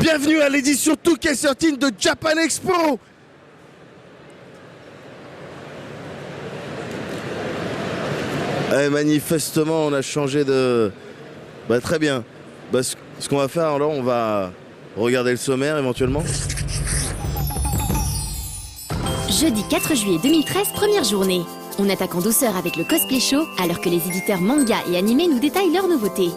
Bienvenue à l'édition 2K13 de Japan Expo. Manifestement, on a changé de... très bien. Ce qu'on va faire, alors, on va regarder le sommaire éventuellement. Jeudi 4 juillet 2013, première journée. On attaque en douceur avec le Cosplay Show, alors que les éditeurs manga et animés nous détaillent leurs nouveautés.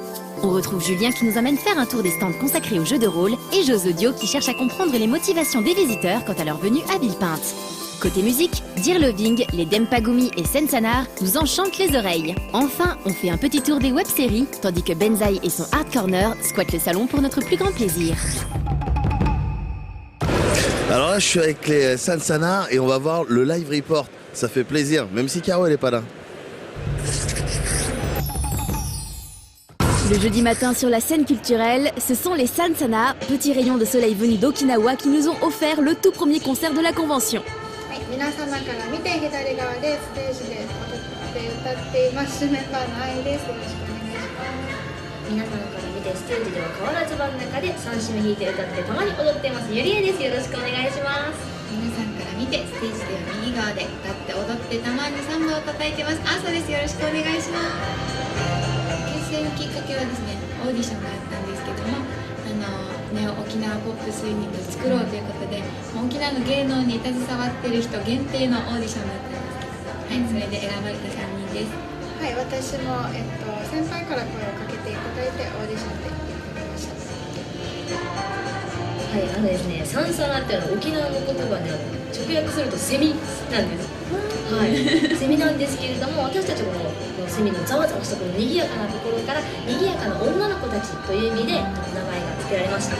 On retrouve Julien qui nous emmène faire un tour des stands consacrés aux jeux de rôle et Jeux Audio qui cherchent à comprendre les motivations des visiteurs quant à leur venue à Villepinte. Côté musique, Dear Loving, les Dempagumi et Sensanar nous enchantent les oreilles. Enfin, on fait un petit tour des web-séries, tandis que Benzaï et son Hard Corner squattent le salon pour notre plus grand plaisir. Alors là, je suis avec les Sensanar et on va voir le live report. Ça fait plaisir, même si Caro elle est pas là. Le jeudi matin sur la scène culturelle, ce sont les Sansana, petits rayons de soleil venus d'Okinawa qui nous ont offert le tout premier concert de la convention. 皆様から見て左側でステージで踊って歌っていますメンバーの愛です。よろしくお願いします。皆様から見てステージでは変わらず真ん中で三振を弾いて歌ってたまに踊っていますゆりえです。よろしくお願いします。皆さんから見てステージでは右側で歌って踊ってたまにサンバを叩いてます。あさです。よろしくお願いします。結成のきっかけはですね、オーディションがあったんですけども、ネオ沖縄ポップスユニットを作ろうということで、沖縄の芸能に携わっている人限定のオーディションだったんですけど、はい、それで選ばれた3人です。はい、私も、先輩から声をかけていただいてオーディションでやってみました。はい、ですね、サンサナって沖縄の言葉で直訳するとセミなんです。はい、セミなんですけれども、私たちもこのセミのざわざわしたこの賑やかなところから賑やかな女の子たちという意味で名前が付けられました。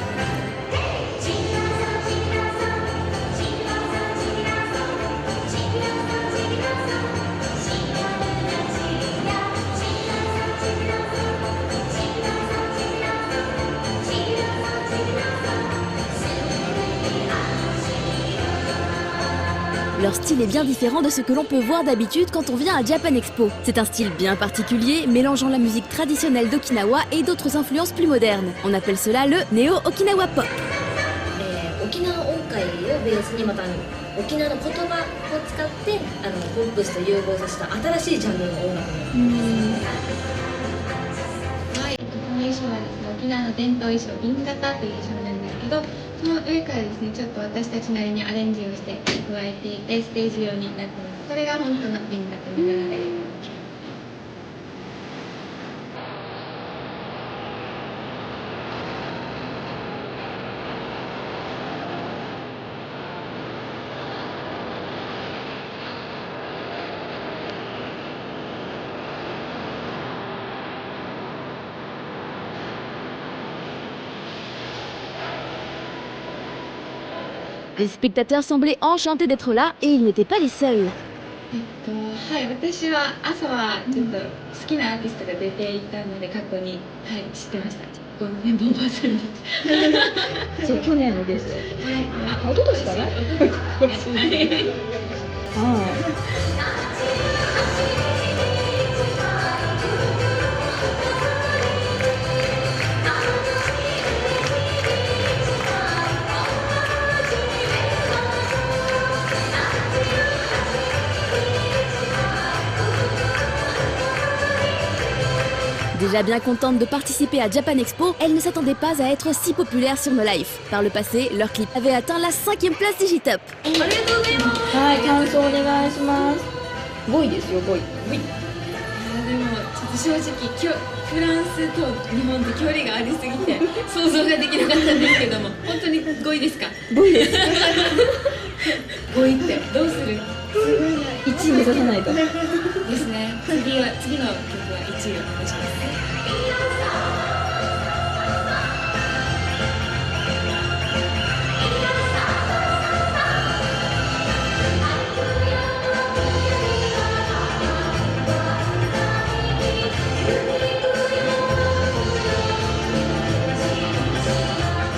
Leur style est bien différent de ce que l'on peut voir d'habitude quand on vient à Japan Expo. C'est un style bien particulier, mélangeant la musique traditionnelle d'Okinawa et d'autres influences plus modernes. On appelle cela le Néo-Okinawa Pop. 沖縄音階をベースにまた沖縄の言葉を使ってポップスと融合させた新しいジャンルの音楽に。はい、この衣装はですね、沖縄の伝統衣装銀型という衣装なんですけど、その上からですね、ちょっと私たちなりにアレンジをして加えていてステージ用になっています。これが本当の銀型になられる。Les spectateurs semblaient enchantés d'être là et ils n'étaient pas les seuls. はい、私は朝はちょっと好きなアーティストが出ていたので過去に、はい、知ってました。このね、ボンバーさんに。それ去年のです。はい、一昨年かな。ああ。Déjà bien contente de participer à Japan Expo, elle ne s'attendait pas à être si populaire sur No Life. Par le passé, leur clip avait atteint la 5e place Digitop. ありがとうございます。はい、感想お願いします。5位ですよ、5位。でもちょっと正直フランスと日本って距離がありすぎて想像ができなかったんですけども、本当に5位ですか5位です。5位ってどうする1位目指さないと。ですね。次の曲は1位をお願いします。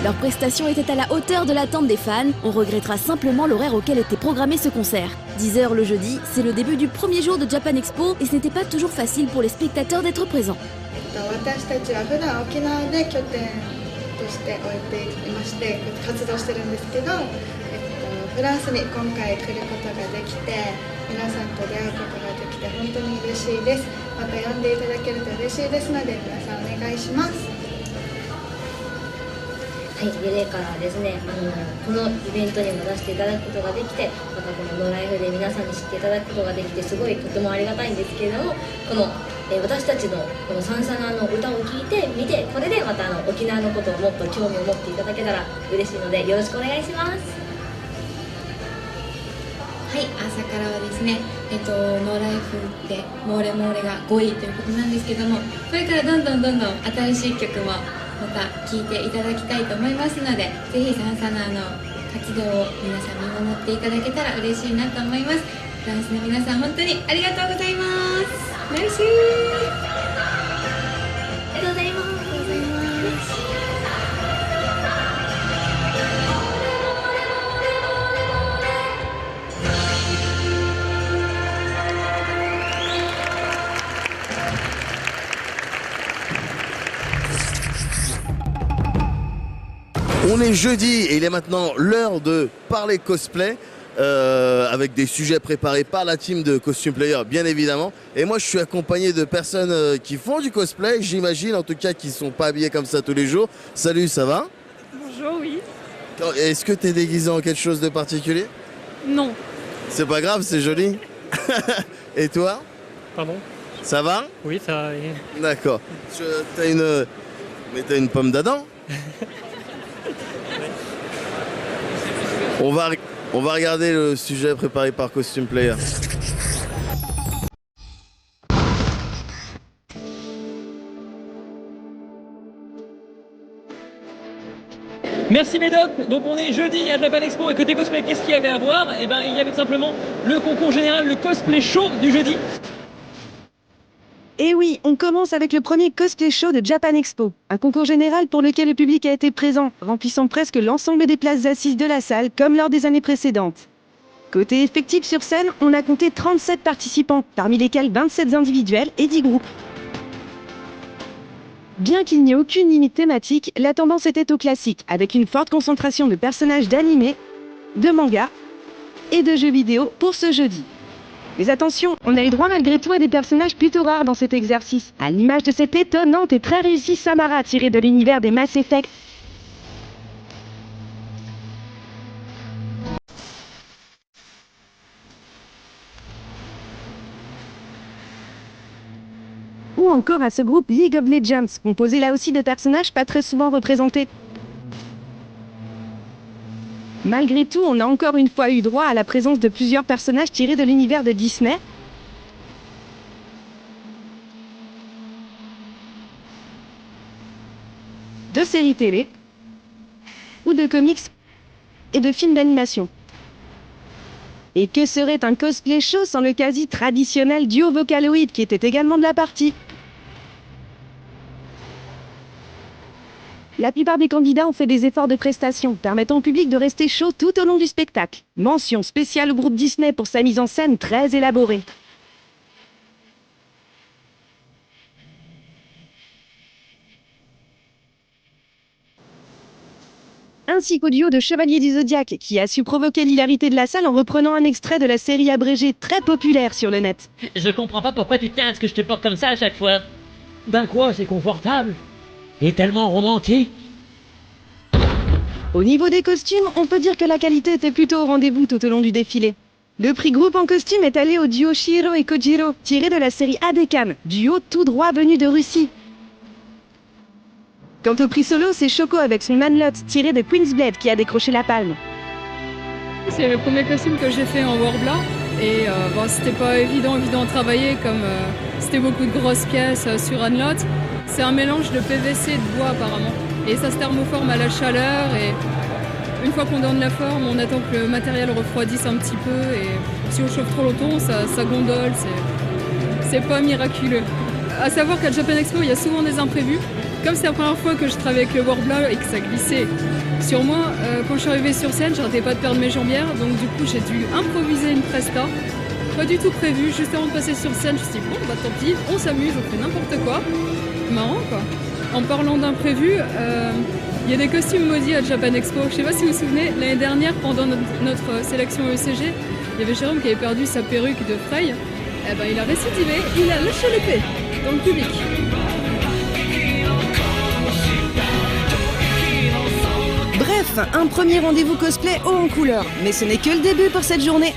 Leur prestation était à la hauteur de l'attente des fans. On regrettera simplement l'horaire auquel était programmé ce concert. 10h le jeudi, c'est le début du premier jour de Japan Expo et ce n'était pas toujours facile pour les spectateurs d'être présents. 私たちは普段沖縄で拠点として終えていまして活動してるんですけど、フランスに今回来ることができて皆さんと出会うことができて本当に嬉しいです。また呼んでいただけると嬉しいですので皆さんお願いします。はい、でレイからですね、このイベントにも出していただくことができて、またこのノーライフで皆さんに知っていただくことができてすごいとてもありがたいんですけれども、この、私たちのこのサンサナの歌を聴いて見て、これでまた沖縄のことをもっと興味を持っていただけたら嬉しいのでよろしくお願いします。はい、朝からはですね、ノーライフでモーレモーレが5位ということなんですけども、これからどんどん新しい曲もまた聴いていただきたいと思いますので、ぜひサンサナの活動を皆さん見守っていただけたら嬉しいなと思います。フランスの皆さん本当にありがとうございます。ナイスー。ありがとうございます。On est jeudi et il est maintenant l'heure de parler cosplay avec des sujets préparés par la team de Costume Player bien évidemment. Et moi je suis accompagné de personnes qui font du cosplay, j'imagine en tout cas qui ne sont pas habillés comme ça tous les jours. Salut, ça va? Bonjour, oui. Est-ce que tu es déguisé en quelque chose de particulier? Non. C'est pas grave, c'est joli. Et toi? Pardon? Ça va? Oui, ça va. D'accord. T'as une pomme d'Adam? On va regarder le sujet préparé par Costume Player. Merci Médoc. Donc on est jeudi à Japan Expo et côté cosplay, qu'est-ce qu'il y avait à voir? Eh ben il y avait tout simplement le concours général, le cosplay show du jeudi. Et oui, on commence avec le premier cosplay show de Japan Expo, un concours général pour lequel le public a été présent, remplissant presque l'ensemble des places assises de la salle, comme lors des années précédentes. Côté effectif sur scène, on a compté 37 participants, parmi lesquels 27 individuels et 10 groupes. Bien qu'il n'y ait aucune limite thématique, la tendance était au classique, avec une forte concentration de personnages d'animés, de mangas et de jeux vidéo pour ce jeudi. Mais attention, on a eu droit malgré tout à des personnages plutôt rares dans cet exercice, à l'image de cette étonnante et très réussie Samara tirée de l'univers des Mass Effect. Ou encore à ce groupe League of Legends, composé là aussi de personnages pas très souvent représentés. Malgré tout, on a encore une fois eu droit à la présence de plusieurs personnages tirés de l'univers de Disney. De séries télé, ou de comics, et de films d'animation. Et que serait un cosplay show sans le quasi traditionnel duo Vocaloid qui était également de la partie? La plupart des candidats ont fait des efforts de prestation, permettant au public de rester chaud tout au long du spectacle. Mention spéciale au groupe Disney pour sa mise en scène très élaborée. Ainsi qu'au duo de Chevaliers du Zodiaque, qui a su provoquer l'hilarité de la salle en reprenant un extrait de la série abrégée très populaire sur le net. Je comprends pas pourquoi tu tiens à ce que je te porte comme ça à chaque fois. Ben quoi, c'est confortable. Et tellement romantique. Au niveau des costumes, on peut dire que la qualité était plutôt au rendez-vous tout au long du défilé. Le prix groupe en costume est allé au duo Shiro et Kojiro, tiré de la série Adekan, duo tout droit venu de Russie. Quant au prix solo, c'est Choco avec son Manlot, tiré de Queen's Blade, qui a décroché la palme. C'est le premier costume que j'ai fait en Warbler et c'était pas évident à travailler comme c'était beaucoup de grosses pièces sur Unlot. C'est un mélange de PVC et de bois apparemment et ça se thermoforme à la chaleur et une fois qu'on donne la forme, on attend que le matériel refroidisse un petit peu et si on chauffe trop longtemps, ça gondole, c'est pas miraculeux. À savoir qu'à Japan Expo, il y a souvent des imprévus. Comme c'est la première fois que je travaille avec le Warbler et que ça glissait sur moi, quand je suis arrivée sur scène, j'arrêtais pas de perdre mes jambières, donc du coup j'ai dû improviser une presta. Pas du tout prévu, juste avant de passer sur scène, je me suis dit bon bah tant pis, on s'amuse, on fait n'importe quoi. Marrant quoi. En parlant d'imprévu, il Il y a des costumes maudits à Japan Expo. Je sais pas si vous vous souvenez, l'année dernière, pendant notre sélection ECG, il y avait Jérôme qui avait perdu sa perruque de Frey. Eh ben, il a récidivé, il a lâché l'épée dans le public. Bref, un premier rendez-vous cosplay haut en couleur. Mais ce n'est que le début pour cette journée.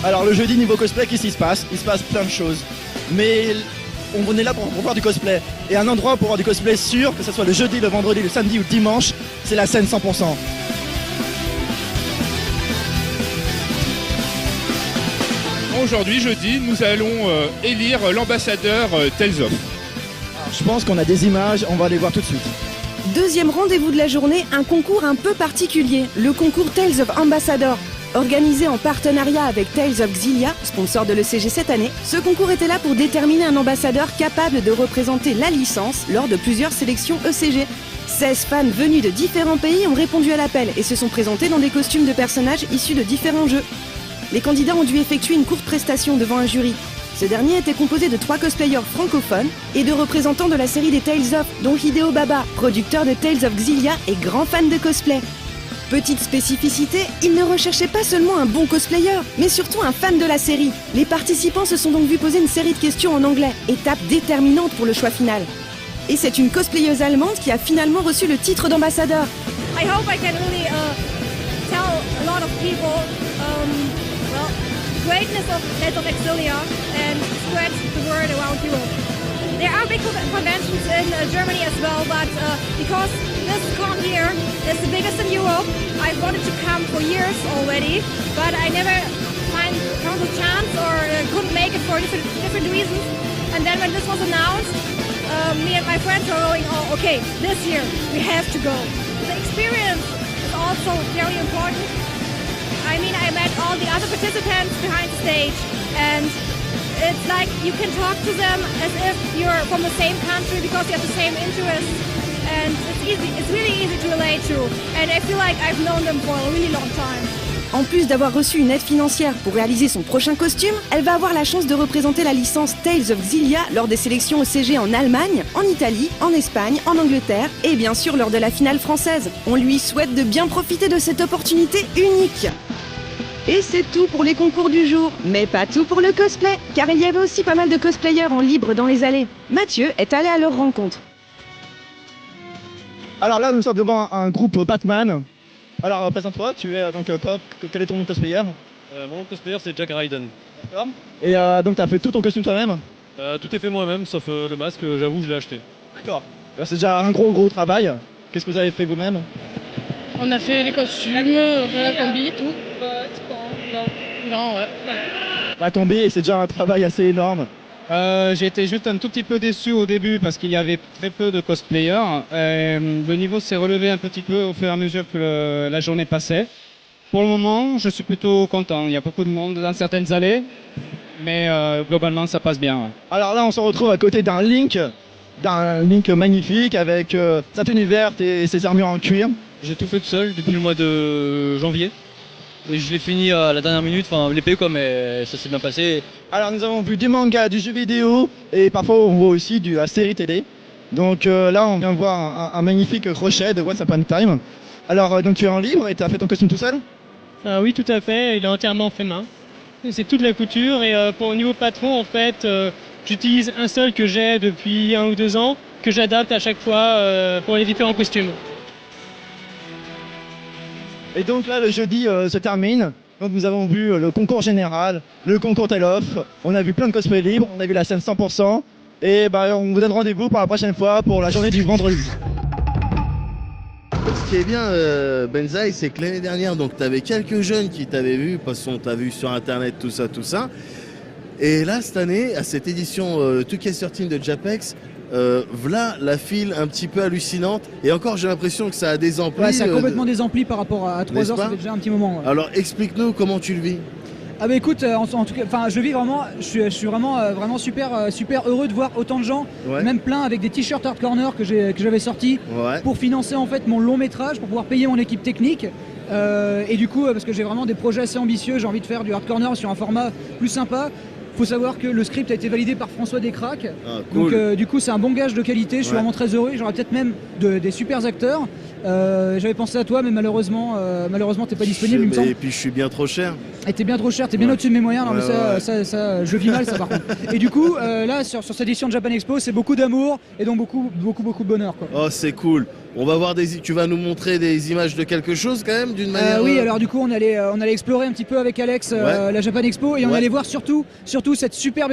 Alors le jeudi niveau cosplay, qu'est-ce qui se passe? Il se passe plein de choses. Mais on est là pour voir du cosplay. Et un endroit pour voir du cosplay sûr, que ce soit le jeudi, le vendredi, le samedi ou le dimanche, c'est la scène 100%. Aujourd'hui, jeudi, nous allons élire l'ambassadeur Tales of. Je pense qu'on a des images, on va les voir tout de suite. Deuxième rendez-vous de la journée, un concours un peu particulier. Le concours Tales of Ambassador. Organisé en partenariat avec Tales of Xillia, sponsor de l'ECG cette année, ce concours était là pour déterminer un ambassadeur capable de représenter la licence lors de plusieurs sélections ECG. 16 fans venus de différents pays ont répondu à l'appel et se sont présentés dans des costumes de personnages issus de différents jeux. Les candidats ont dû effectuer une courte prestation devant un jury. Ce dernier était composé de 3 cosplayers francophones et de représentants de la série des Tales of, dont Hideo Baba, producteur de Tales of Xillia et grand fan de cosplay. Petite spécificité, ils ne recherchaient pas seulement un bon cosplayer, mais surtout un fan de la série. Les participants se sont donc vus poser une série de questions en anglais, étape déterminante pour le choix final. Et c'est une cosplayeuse allemande qui a finalement reçu le titre d'ambassadeur. I hope I can really tell a lot of people greatness of Tales of Exilia and spread the word around Europe. There are big conventions in Germany as well, but because this con here is the biggest in Europe, I wanted to come for years already, but I never found the chance or couldn't make it for different reasons. And then when this was announced, me and my friends were going, oh, okay, this year we have to go. The experience is also very important. I mean, I met all the other participants behind the stage, and it's like you can talk to them as if you're from the same country because you have the same interests, and it's really easy to relate to, and I feel like I've known them for a really long time. En plus d'avoir reçu une aide financière pour réaliser son prochain costume, elle va avoir la chance de représenter la licence Tales of Xillia lors des sélections ECG en Allemagne, en Italie, en Espagne, en Angleterre et bien sûr lors de la finale française. On lui souhaite de bien profiter de cette opportunité unique. Et c'est tout pour les concours du jour, mais pas tout pour le cosplay, car il y avait aussi pas mal de cosplayers en libre dans les allées. Mathieu est allé à leur rencontre. Alors là, nous sommes devant un groupe Batman. Alors, présente-toi, tu es donc Pop, quel est ton cosplayer? Mon cosplayer c'est Jack Raiden. D'accord. Et donc tu as fait tout ton costume toi-même? Tout est fait moi-même, sauf le masque, j'avoue, je l'ai acheté. D'accord. C'est déjà un gros travail. Qu'est-ce que vous avez fait vous-même? On a fait les costumes, la combi, tout. Non, ouais. La combi, c'est déjà un travail assez énorme. J'ai été juste un tout petit peu déçu au début parce qu'il y avait très peu de cosplayers. Le niveau s'est relevé un petit peu au fur et à mesure que la journée passait. Pour le moment, je suis plutôt content. Il y a beaucoup de monde dans certaines allées, mais globalement, ça passe bien. Ouais. Alors là, on se retrouve à côté d'un Link magnifique avec sa tenue verte et ses armures en cuir. J'ai tout fait tout seul depuis le mois de janvier. Et je l'ai fini à la dernière minute, enfin l'épée quoi, mais ça s'est bien passé. Alors nous avons vu du manga, du jeu vidéo et parfois on voit aussi de la série télé. Donc là on vient voir un magnifique crochet de Once Upon a Time. Alors donc tu es en libre et tu as fait ton costume tout seul? Oui tout à fait, il est entièrement fait main. C'est toute la couture et au niveau patron en fait j'utilise un seul que j'ai depuis 1 ou 2 ans que j'adapte à chaque fois pour les différents costumes. Et donc là, le jeudi se termine. Donc nous avons vu le concours général, le concours Tale of. On a vu plein de cosplays libres, on a vu la scène 100%. Et on vous donne rendez-vous pour la prochaine fois pour la journée du vendredi. Ce qui est bien, Benzaï, c'est que l'année dernière, donc tu avais quelques jeunes qui t'avaient vu, parce qu'on t'a vu sur internet, tout ça. Et là, cette année, à cette édition 2K13 de Japex, voilà la file un petit peu hallucinante et encore j'ai l'impression que ça a des amplis. Ouais, ça a complètement des amplis par rapport à 3 heures, ça fait déjà un petit moment. Ouais. Alors explique-nous comment tu le vis. Ah bah écoute, en tout cas, enfin je vis vraiment, je suis vraiment super heureux de voir autant de gens, même plein avec des t-shirts Hard Corner que j'avais sortis pour financer en fait mon long métrage, pour pouvoir payer mon équipe technique. Et du coup, parce que j'ai vraiment des projets assez ambitieux, j'ai envie de faire du Hard Corner sur un format plus sympa. Faut savoir que le script a été validé par François Descraques. Ah, cool. Donc du coup c'est un bon gage de qualité, je suis vraiment très heureux. J'aurai peut-être même des super acteurs. J'avais pensé à toi mais malheureusement t'es pas disponible, il me semble. Et puis je suis bien trop cher. Et t'es bien trop cher, t'es bien au-dessus de mes moyens, non, mais ça, je vis mal ça par contre. Et du coup là sur cette édition de Japan Expo c'est beaucoup d'amour et donc beaucoup de bonheur quoi. Oh c'est cool. On va voir tu vas nous montrer des images de quelque chose quand même d'une manière. Oui, alors du coup on allait explorer un petit peu avec Alex la Japan Expo et on allait voir surtout cette superbe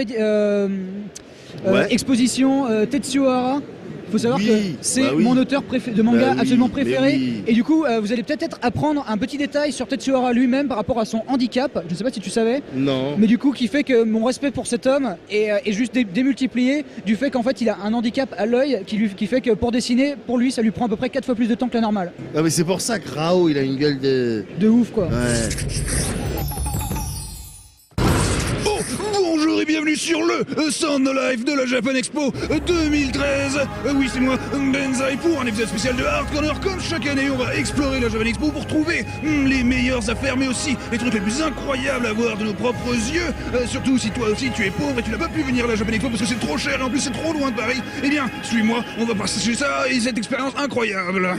exposition Tetsuo Hara. Il faut savoir que c'est mon auteur de manga absolument préféré. Et du coup, vous allez peut-être apprendre un petit détail sur Tetsuo Hara lui-même par rapport à son handicap. Je ne sais pas si tu savais. Non. Mais du coup, qui fait que mon respect pour cet homme est juste démultiplié du fait qu'en fait, il a un handicap à l'œil qui fait que pour dessiner, pour lui, ça lui prend à peu près 4 fois plus de temps que la normale. Ah mais c'est pour ça que Rao, il a une gueule de ouf quoi. Ouais. Bonjour et bienvenue sur le Sound No Life de la Japan Expo 2013. Oui, c'est moi, Benzaï, pour un épisode spécial de Hard Corner. Comme chaque année, on va explorer la Japan Expo pour trouver les meilleures affaires, mais aussi les trucs les plus incroyables à voir de nos propres yeux. Surtout si toi aussi tu es pauvre et tu n'as pas pu venir à la Japan Expo parce que c'est trop cher et en plus c'est trop loin de Paris. Eh bien, suis-moi, on va passer ça et cette expérience incroyable.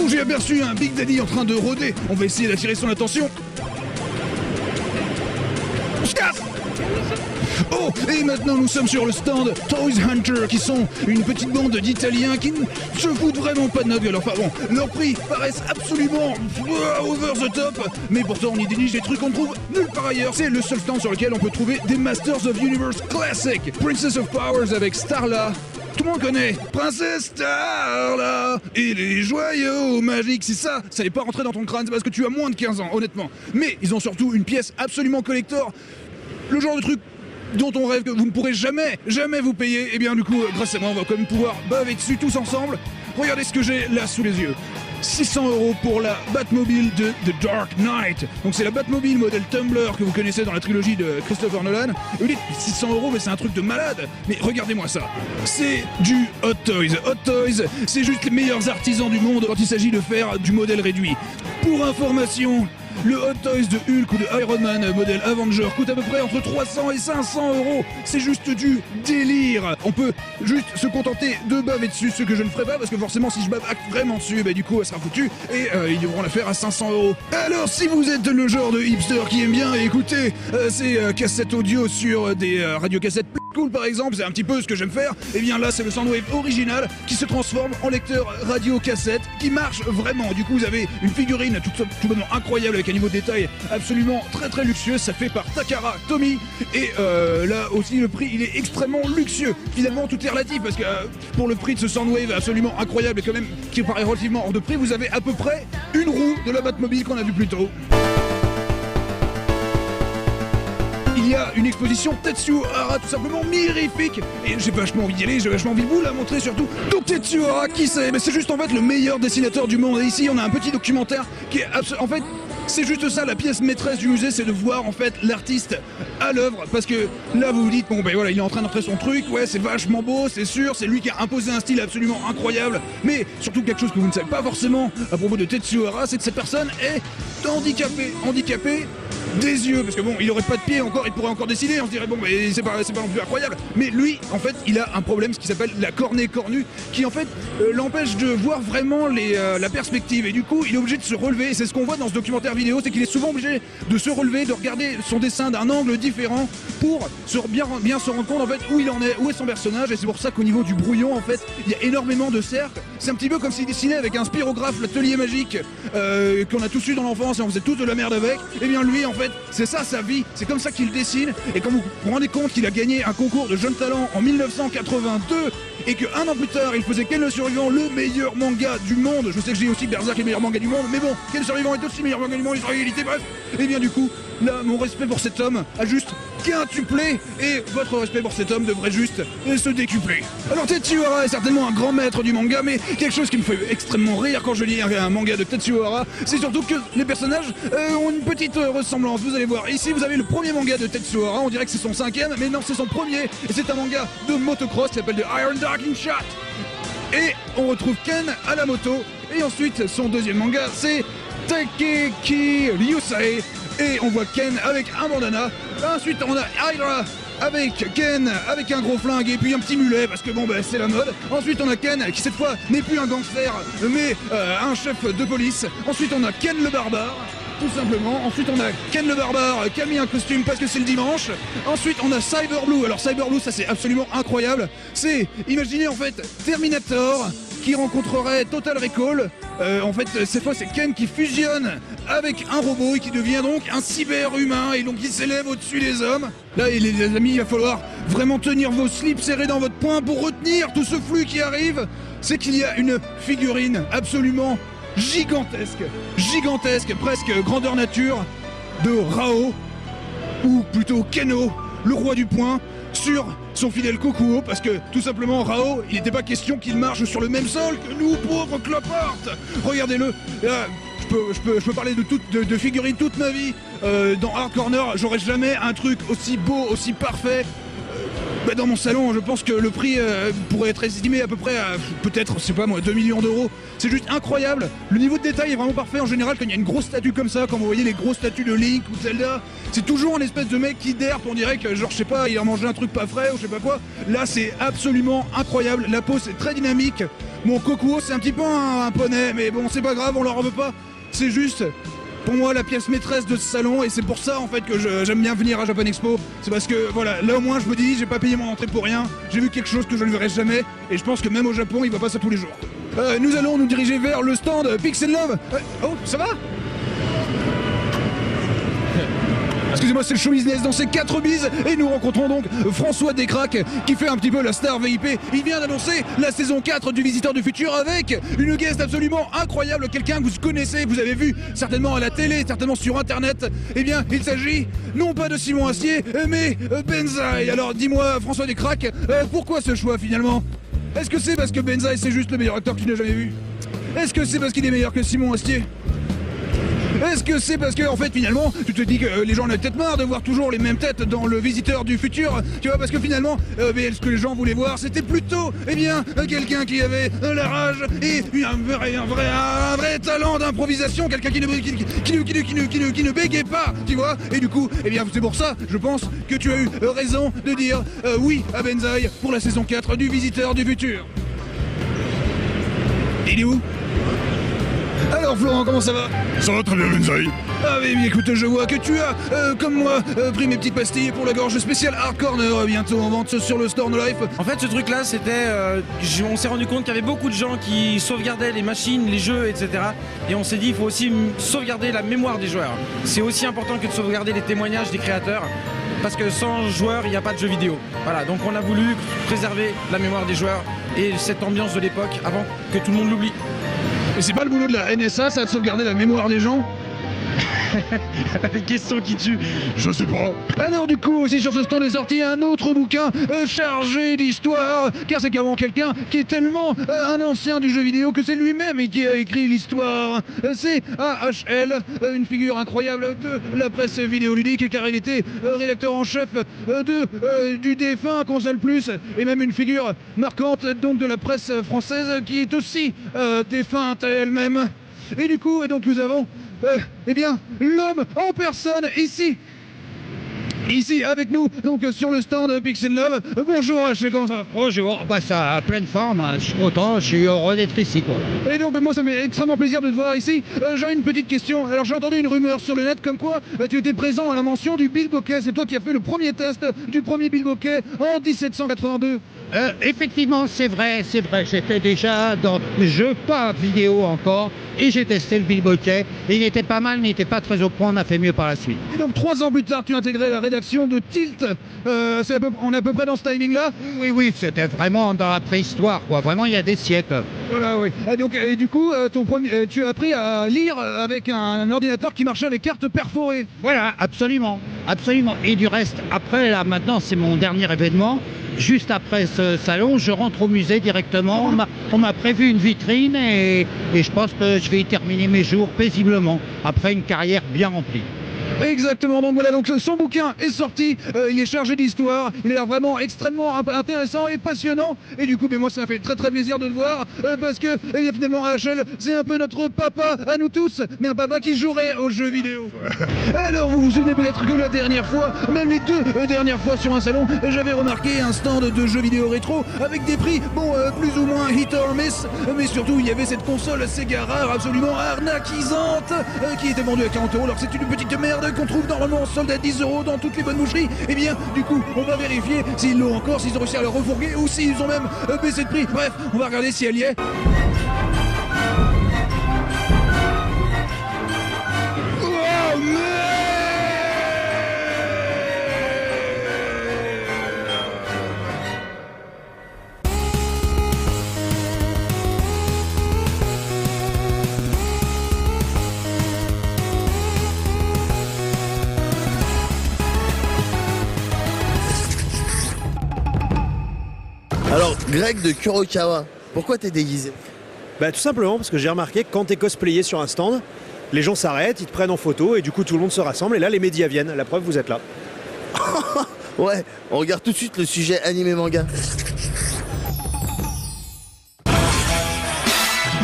J'ai aperçu un Big Daddy en train de rôder. On va essayer d'attirer son attention. On se casse. Oh, et maintenant nous sommes sur le stand Toys Hunter, qui sont une petite bande d'Italiens qui ne se foutent vraiment pas de notre gueule. Enfin bon, leurs prix paraissent absolument over the top, mais pourtant on y déniche des trucs qu'on trouve nulle part ailleurs. C'est le seul stand sur lequel on peut trouver des Masters of Universe Classic. Princess of Powers avec Starla. Tout le monde connaît Princesse Starla et les joyaux magiques. C'est ça, ça n'est pas rentré dans ton crâne, c'est parce que tu as moins de 15 ans, honnêtement. Mais ils ont surtout une pièce absolument collector. Le genre de truc dont on rêve que vous ne pourrez jamais vous payer. Et bien du coup, grâce à moi, on va quand même pouvoir baver dessus tous ensemble. Regardez ce que j'ai là sous les yeux. 600 € pour la Batmobile de The Dark Knight. Donc c'est la Batmobile modèle Tumbler que vous connaissez dans la trilogie de Christopher Nolan. Vous dites 600 € mais c'est un truc de malade. Mais regardez-moi ça. C'est du Hot Toys. Hot Toys, c'est juste les meilleurs artisans du monde quand il s'agit de faire du modèle réduit. Pour information, le Hot Toys de Hulk ou de Iron Man modèle Avenger coûte à peu près entre 300 et 500 €. C'est juste du délire. On peut juste se contenter de baver dessus, ce que je ne ferai pas parce que forcément si je bave vraiment dessus, bah du coup elle sera foutue et ils devront la faire à 500 €. Alors si vous êtes le genre de hipster qui aime bien écouter ces cassettes audio sur des radiocassettes cool par exemple, c'est un petit peu ce que j'aime faire, et bien là c'est le Soundwave original qui se transforme en lecteur radio cassette qui marche vraiment. Du coup vous avez une figurine tout bonnement incroyable avec un niveau de détail absolument très luxueux, ça fait par Takara Tomy et là aussi le prix il est extrêmement luxueux. Finalement tout est relatif parce que pour le prix de ce Soundwave absolument incroyable et quand même qui paraît relativement hors de prix, vous avez à peu près une roue de la Batmobile qu'on a vu plus tôt. Il y a une exposition Tetsuo Hara tout simplement mirifique et j'ai vachement envie d'y aller, j'ai vachement envie de vous la montrer surtout. Donc Tetsuo Hara, qui c'est? C'est juste en fait le meilleur dessinateur du monde et ici on a un petit documentaire qui est en fait c'est juste ça la pièce maîtresse du musée, c'est de voir en fait l'artiste à l'œuvre parce que là vous vous dites bon ben voilà il est en train de montrer son truc, ouais c'est vachement beau, c'est sûr, c'est lui qui a imposé un style absolument incroyable, mais surtout quelque chose que vous ne savez pas forcément à propos de Tetsuo Hara, c'est que cette personne est handicapée des yeux, parce que bon, il aurait pas de pied encore, il pourrait encore dessiner, on se dirait bon, mais c'est pas non plus incroyable. Mais lui, en fait, il a un problème, ce qui s'appelle la cornée cornue, qui en fait l'empêche de voir vraiment la perspective. Et du coup, il est obligé de se relever. Et c'est ce qu'on voit dans ce documentaire vidéo, c'est qu'il est souvent obligé de se relever, de regarder son dessin d'un angle différent pour bien se rendre compte en fait où il en est, où est son personnage. Et c'est pour ça qu'au niveau du brouillon, en fait, il y a énormément de cercles. C'est un petit peu comme s'il dessinait avec un spirographe, l'atelier magique qu'on a tous eu dans l'enfance et on faisait tous de la merde avec. Et bien lui, en fait, c'est ça sa vie, c'est comme ça qu'il dessine. Et quand vous vous rendez compte qu'il a gagné un concours de jeunes talents en 1982 et qu'un an plus tard il faisait Ken le Survivant le meilleur manga du monde, je sais que j'ai aussi Berserk le meilleur manga du monde, mais bon, Ken le Survivant est aussi le meilleur manga du monde, il sera égalité, bref. Et bien du coup, là, mon respect pour cet homme a juste quintuplé et votre respect pour cet homme devrait juste se décupler. Alors Tetsuo Hara est certainement un grand maître du manga, mais quelque chose qui me fait extrêmement rire quand je lis un manga de Tetsuo Hara, c'est surtout que les personnages ont une petite ressemblance. Vous allez voir, ici vous avez le premier manga de Tetsuo Hara, on dirait que c'est son 5e, mais non, c'est son premier, et c'est un manga de motocross qui s'appelle The Iron Darking Shot. Et on retrouve Ken à la moto, et ensuite son deuxième manga c'est Takeki Ryusai, et on voit Ken avec un bandana. Ensuite on a Hydra avec Ken avec un gros flingue et puis un petit mulet parce que bon bah c'est la mode. Ensuite on a Ken qui cette fois n'est plus un gangster mais un chef de police. Ensuite on a Ken le barbare, tout simplement. Ensuite on a Ken le barbare qui a mis un costume parce que c'est le dimanche. Ensuite on a Cyber Blue. Alors Cyber Blue, ça c'est absolument incroyable. C'est, imaginez en fait Terminator qui rencontrerait Total Recall. En fait cette fois c'est Ken qui fusionne avec un robot et qui devient donc un cyber-humain et donc il s'élève au-dessus des hommes. Là les amis, il va falloir vraiment tenir vos slips serrés dans votre poing pour retenir tout ce flux qui arrive. C'est qu'il y a une figurine absolument gigantesque, presque grandeur nature, de Rao, ou plutôt Keno, le roi du poing, sur son fidèle Kokuo, parce que tout simplement Rao, il n'était pas question qu'il marche sur le même sol que nous, pauvres cloportes. Regardez-le, là, je peux parler de figurines toute ma vie. Dans Hard Corner, j'aurais jamais un truc aussi beau, aussi parfait. Dans mon salon, je pense que le prix pourrait être estimé à peu près à peut-être, je sais pas moi, 2 millions d'euros. C'est juste incroyable. Le niveau de détail est vraiment parfait. En général, quand il y a une grosse statue comme ça, quand vous voyez les grosses statues de Link ou Zelda, c'est toujours un espèce de mec qui derpe. On dirait que, genre, je sais pas, il a mangé un truc pas frais ou je sais pas quoi. Là, c'est absolument incroyable. La pose est très dynamique. Mon Kokuo, c'est un petit peu un poney, mais bon, c'est pas grave, on leur en veut pas. C'est juste, pour moi, la pièce maîtresse de ce salon, et c'est pour ça en fait que j'aime bien venir à Japan Expo. C'est parce que voilà, là au moins je me dis, j'ai pas payé mon entrée pour rien, j'ai vu quelque chose que je ne verrai jamais, et je pense que même au Japon, il voit pas ça tous les jours. Nous allons nous diriger vers le stand Pixel Love. Oh, ça va? Excusez-moi, c'est le show business dans ses 4 bises et nous rencontrons donc François Descraques qui fait un petit peu la star VIP. Il vient d'annoncer la saison 4 du Visiteur du Futur avec une guest absolument incroyable, quelqu'un que vous connaissez, que vous avez vu certainement à la télé, certainement sur internet. Eh bien, il s'agit non pas de Simon Astier, mais Benzaï. Alors dis-moi, François Descraques, pourquoi ce choix finalement? Est-ce que c'est parce que Benzaï c'est juste le meilleur acteur que tu n'as jamais vu? Est-ce que c'est parce qu'il est meilleur que Simon Astier? Est-ce que c'est parce que, en fait, finalement, tu te dis que les gens en ont peut-être marre de voir toujours les mêmes têtes dans le Visiteur du Futur, tu vois, parce que finalement, ce que les gens voulaient voir, c'était plutôt, eh bien, quelqu'un qui avait la rage et un vrai talent d'improvisation, quelqu'un qui ne bégayait pas, tu vois. Et du coup, eh bien, c'est pour ça, je pense, que tu as eu raison de dire oui à Benzaï pour la saison 4 du Visiteur du Futur. Il est où? Alors Florent, comment ça va? Ça va très bien, Benzaï. Ah mais écoute, je vois que tu as, comme moi, pris mes petites pastilles pour la gorge spéciale Hard Corner, bientôt en vente sur le store No Life. En fait, ce truc-là, c'était... on s'est rendu compte qu'il y avait beaucoup de gens qui sauvegardaient les machines, les jeux, etc. Et on s'est dit, il faut aussi sauvegarder la mémoire des joueurs. C'est aussi important que de sauvegarder les témoignages des créateurs, parce que sans joueurs, il n'y a pas de jeux vidéo. Voilà, donc on a voulu préserver la mémoire des joueurs et cette ambiance de l'époque avant que tout le monde l'oublie. Mais c'est pas le boulot de la NSA, ça, de sauvegarder la mémoire des gens? Question qui tue. Je sais pas. Alors du coup, aussi sur ce stand est sorti un autre bouquin chargé d'histoire, car c'est carrément quelqu'un qui est tellement un ancien du jeu vidéo que c'est lui-même qui a écrit l'histoire. C'est AHL, une figure incroyable de la presse vidéoludique, car il était rédacteur en chef du défunt Console Plus, et même une figure marquante donc de la presse française qui est aussi défunte elle-même. Et du coup, donc nous avons eh bien, l'homme en personne ici avec nous, donc sur le stand Pixel Love. Bonjour, je sais comment ça va? Bonjour, bah ça a pleine forme, je suis content, je suis heureux d'être ici quoi. Et donc moi ça me fait extrêmement plaisir de te voir ici. J'ai une petite question, alors j'ai entendu une rumeur sur le net comme quoi tu étais présent à la mention du bilboquet, c'est toi qui as fait le premier test du premier bilboquet en 1782. Effectivement, c'est vrai. J'étais déjà dans le jeu, pas vidéo encore, et j'ai testé le bilboquet. Et il était pas mal, mais il n'était pas très au point. On a fait mieux par la suite. Et donc 3 ans plus tard, tu as intégré la rédaction de Tilt. On est à peu près dans ce timing-là. Oui, c'était vraiment dans la préhistoire, quoi. Vraiment, il y a des siècles. Voilà, oui. Et du coup, tu as appris à lire avec un ordinateur qui marchait avec cartes perforées. Voilà, absolument. Et du reste, après, là, maintenant, c'est mon dernier événement. Juste après ce salon, je rentre au musée directement. On m'a prévu une vitrine et je pense que je vais y terminer mes jours paisiblement, après une carrière bien remplie. Exactement, donc voilà, donc son bouquin est sorti, il est chargé d'histoire, il est vraiment extrêmement intéressant et passionnant, et du coup, moi ça m'a fait très très plaisir de le voir, parce que finalement Rachel, c'est un peu notre papa à nous tous, mais un papa qui jouerait aux jeux vidéo. Alors vous vous souvenez peut-être que la dernière fois, même les 2 dernières fois sur un salon, j'avais remarqué un stand de jeux vidéo rétro, avec des prix, plus ou moins hit or miss, mais surtout il y avait cette console Sega rare absolument arnaquisante, qui était vendue à 40 €, alors c'est une petite merde qu'on trouve normalement en solde à 10 € dans toutes les bonnes boucheries. Et bien du coup on va vérifier s'ils l'ont encore, s'ils ont réussi à le refourguer ou s'ils ont même baissé de prix. Bref, on va regarder si elle y est. Alors, Greg de Kurokawa, pourquoi t'es déguisé? Tout simplement parce que j'ai remarqué que quand t'es cosplayé sur un stand, les gens s'arrêtent, ils te prennent en photo et du coup tout le monde se rassemble et là les médias viennent. La preuve, vous êtes là. Ouais, on regarde tout de suite le sujet animé manga.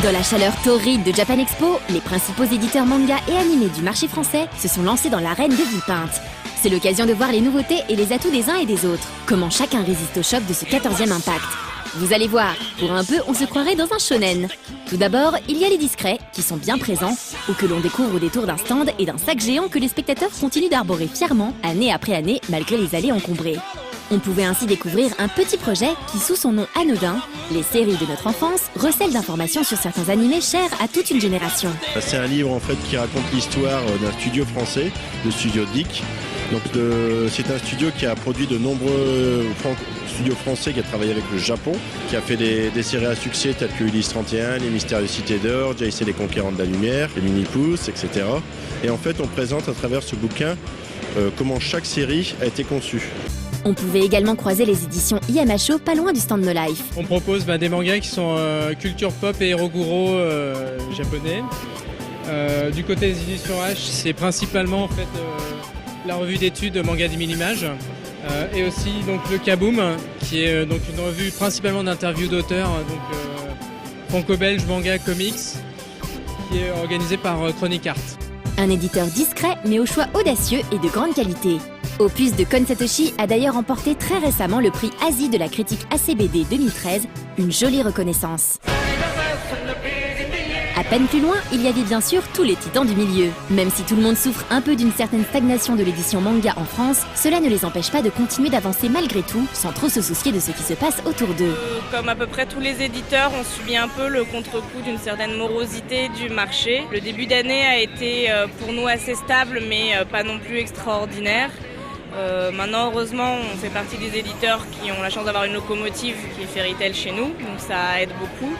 Dans la chaleur torride de Japan Expo, les principaux éditeurs manga et animés du marché français se sont lancés dans l'arène de Villepinte. C'est l'occasion de voir les nouveautés et les atouts des uns et des autres. Comment chacun résiste au choc de ce 14e impact. Vous allez voir, pour un peu, on se croirait dans un shonen. Tout d'abord, il y a les discrets, qui sont bien présents, ou que l'on découvre au détour d'un stand et d'un sac géant que les spectateurs continuent d'arborer fièrement, année après année, malgré les allées encombrées. On pouvait ainsi découvrir un petit projet qui, sous son nom anodin, les séries de notre enfance, recèle d'informations sur certains animés chers à toute une génération. C'est un livre en fait qui raconte l'histoire d'un studio français, le studio Dick. Donc c'est un studio qui a produit de nombreux studios français, qui a travaillé avec le Japon, qui a fait des séries à succès telles que Ulysse 31, Les Mystérieuses Cités d'Or, JC les Conquérants de la Lumière, Les Mini-Pouces, etc. Et en fait on présente à travers ce bouquin comment chaque série a été conçue. On pouvait également croiser les éditions IMHO pas loin du stand No Life. On propose des mangas qui sont culture pop et Hiroguro japonais. Du côté des éditions H, c'est principalement en fait la revue d'études manga 10 000 images et aussi donc le Kaboom qui est donc une revue principalement d'interviews d'auteurs, franco-belge manga comics qui est organisée par Chronic Art. Un éditeur discret mais au choix audacieux et de grande qualité. Opus de Kon Satoshi a d'ailleurs remporté très récemment le prix Asie de la critique ACBD 2013, une jolie reconnaissance. À peine plus loin, il y avait bien sûr tous les titans du milieu. Même si tout le monde souffre un peu d'une certaine stagnation de l'édition manga en France, cela ne les empêche pas de continuer d'avancer malgré tout, sans trop se soucier de ce qui se passe autour d'eux. Comme à peu près tous les éditeurs, on subit un peu le contre-coup d'une certaine morosité du marché. Le début d'année a été pour nous assez stable, mais pas non plus extraordinaire. Maintenant, heureusement, on fait partie des éditeurs qui ont la chance d'avoir une locomotive qui est Fairy Tail chez nous, donc ça aide beaucoup.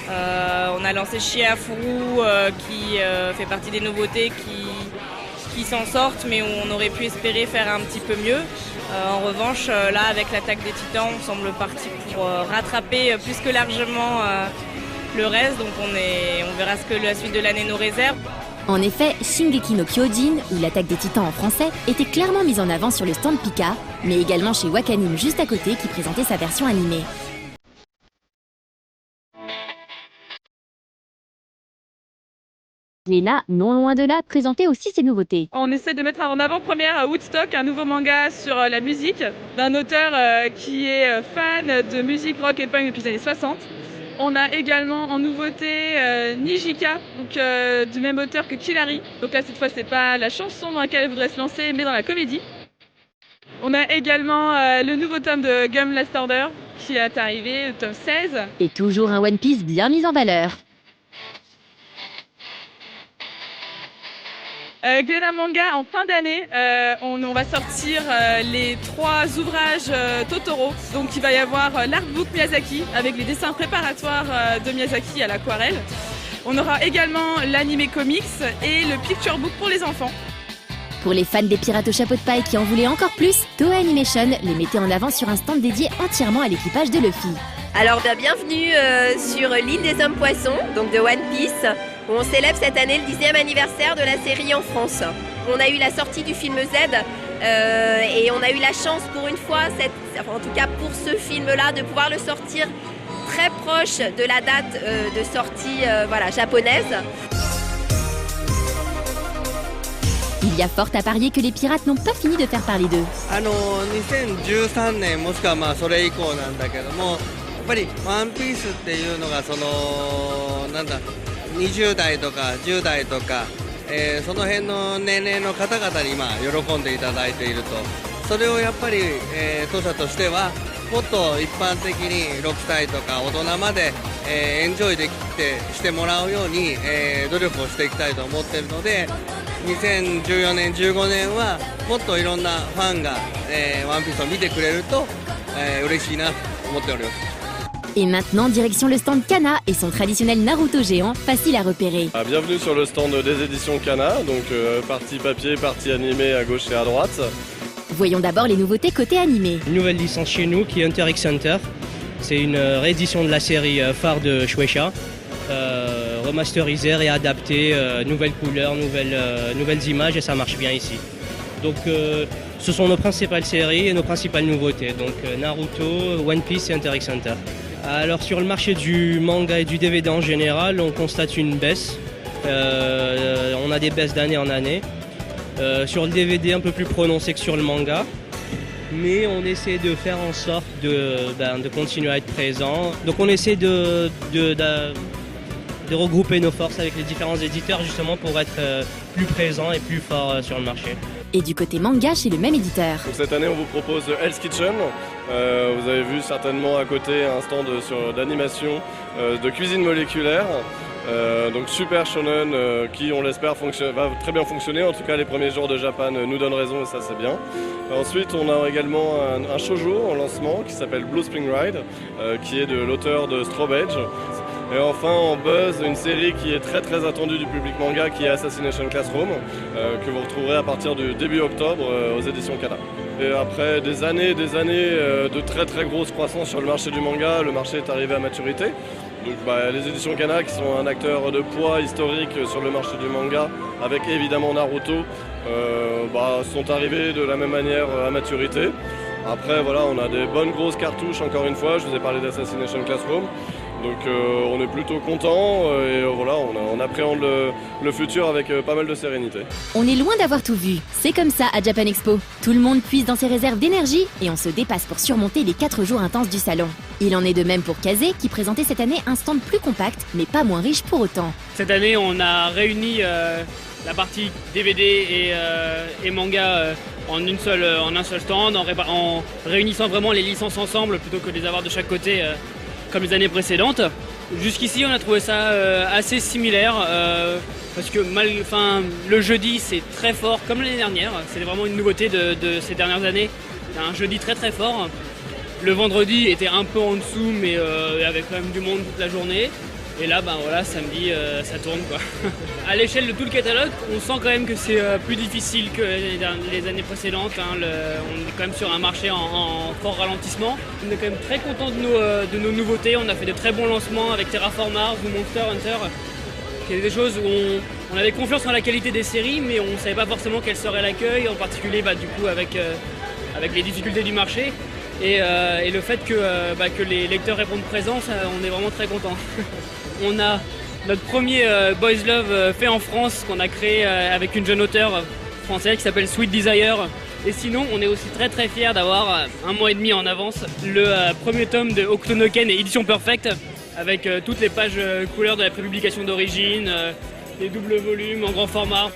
On a lancé Chiafuru qui fait partie des nouveautés qui s'en sortent, mais où on aurait pu espérer faire un petit peu mieux. En revanche, là, avec l'attaque des Titans, on semble parti pour rattraper plus que largement le reste, donc on verra ce que la suite de l'année nous réserve. En effet, Shingeki no Kyojin, ou l'attaque des Titans en français, était clairement mise en avant sur le stand Pika, mais également chez Wakanim juste à côté qui présentait sa version animée. Léna, non loin de là, présentait aussi ses nouveautés. On essaie de mettre en avant-première Woodstock, un nouveau manga sur la musique d'un auteur qui est fan de musique rock et punk depuis les années 60. On a également en nouveauté Nijika, donc, du même auteur que Killary. Donc là, cette fois, c'est pas la chanson dans laquelle elle voudrait se lancer, mais dans la comédie. On a également le nouveau tome de Gum Last Order, qui est arrivé, le tome 16. Et toujours un One Piece bien mis en valeur. Glénat Manga, en fin d'année, on va sortir les 3 ouvrages Totoro. Donc il va y avoir l'artbook Miyazaki avec les dessins préparatoires de Miyazaki à l'aquarelle. On aura également l'anime comics et le picture book pour les enfants. Pour les fans des pirates au chapeau de paille qui en voulaient encore plus, Toei Animation les mettait en avant sur un stand dédié entièrement à l'équipage de Luffy. Alors bienvenue sur l'île des hommes poissons, donc de One Piece, où on célèbre cette année le 10e anniversaire de la série en France. On a eu la sortie du film Z et on a eu la chance pour une fois, en tout cas pour ce film-là, de pouvoir le sortir très proche de la date de sortie japonaise. Il y a fort à parier que les pirates n'ont pas fini de faire parler d'eux. 2013年もしくはまあそれ以降なんだけども、やっぱりワンピースっていうのが20代とか10代とか、その辺の年齢の方々に喜んでいただいていると、それをやっぱり、当社としてはもっと一般的に6歳とか大人まで、エンジョイできてしてもらうように、努力をしていきたいと思っているので、2014年15年はもっといろんなファンが、ワンピースを見てくれると、嬉しいなと思っております。Et maintenant, direction le stand Kana et son traditionnel Naruto géant, facile à repérer. Bienvenue sur le stand des éditions Kana, donc partie papier, partie animée à gauche et à droite. Voyons d'abord les nouveautés côté animé. Une nouvelle licence chez nous qui est Hunter x Hunter. C'est une réédition de la série phare de Shueisha, remasterisée, réadaptée, nouvelles couleurs, nouvelles images et ça marche bien ici. Donc ce sont nos principales séries et nos principales nouveautés, donc Naruto, One Piece et Hunter x Hunter. Alors sur le marché du manga et du DVD en général, on constate une baisse. On a des baisses d'année en année. Sur le DVD un peu plus prononcé que sur le manga. Mais on essaie de faire en sorte de continuer à être présent. Donc on essaie de regrouper nos forces avec les différents éditeurs justement pour être plus présent et plus fort sur le marché. Et du côté manga chez le même éditeur. Donc cette année on vous propose Hell's Kitchen. Vous avez vu certainement à côté un stand d'animation de cuisine moléculaire. Donc super shonen qui on l'espère va très bien fonctionner, en tout cas les premiers jours de Japan nous donnent raison et ça c'est bien. Ensuite on a également un shoujo en lancement qui s'appelle Blue Spring Ride qui est de l'auteur de Straw Age. Et enfin en buzz, une série qui est très très attendue du public manga qui est Assassination Classroom que vous retrouverez à partir du début octobre aux éditions Kana. Et après des années de très très grosse croissance sur le marché du manga, le marché est arrivé à maturité. Donc les éditions Kana qui sont un acteur de poids historique sur le marché du manga avec évidemment Naruto sont arrivés de la même manière à maturité. Après voilà, on a des bonnes grosses cartouches encore une fois, je vous ai parlé d'Assassination Classroom. Donc on est plutôt content et voilà, on appréhende le futur avec pas mal de sérénité. On est loin d'avoir tout vu, c'est comme ça à Japan Expo. Tout le monde puise dans ses réserves d'énergie et on se dépasse pour surmonter les 4 jours intenses du salon. Il en est de même pour Kazé qui présentait cette année un stand plus compact mais pas moins riche pour autant. Cette année on a réuni la partie DVD et manga en un seul stand en réunissant vraiment les licences ensemble plutôt que de les avoir de chaque côté. Comme les années précédentes. Jusqu'ici on a trouvé ça assez similaire parce que le jeudi c'est très fort comme l'année dernière, c'est vraiment une nouveauté de ces dernières années, c'est un jeudi très très fort. Le vendredi était un peu en dessous mais il y avait quand même du monde toute la journée et là samedi ça tourne quoi. À l'échelle de tout le catalogue on sent quand même que c'est plus difficile que les années précédentes, on est quand même sur un marché en fort ralentissement. On est quand même très content de nos nouveautés, on a fait de très bons lancements avec Terraform Mars ou Monster Hunter, qui est des choses où on avait confiance en la qualité des séries mais on ne savait pas forcément quel serait l'accueil, en particulier du coup avec les difficultés du marché. Et le fait que les lecteurs répondent présents, on est vraiment très contents. On a notre premier Boys Love fait en France qu'on a créé avec une jeune auteure française qui s'appelle Sweet Desire. Et sinon, on est aussi très très fiers d'avoir un mois et demi en avance le premier tome de Hokuto no Ken et édition Perfect avec toutes les pages couleurs de la prépublication d'origine, les doubles volumes en grand format.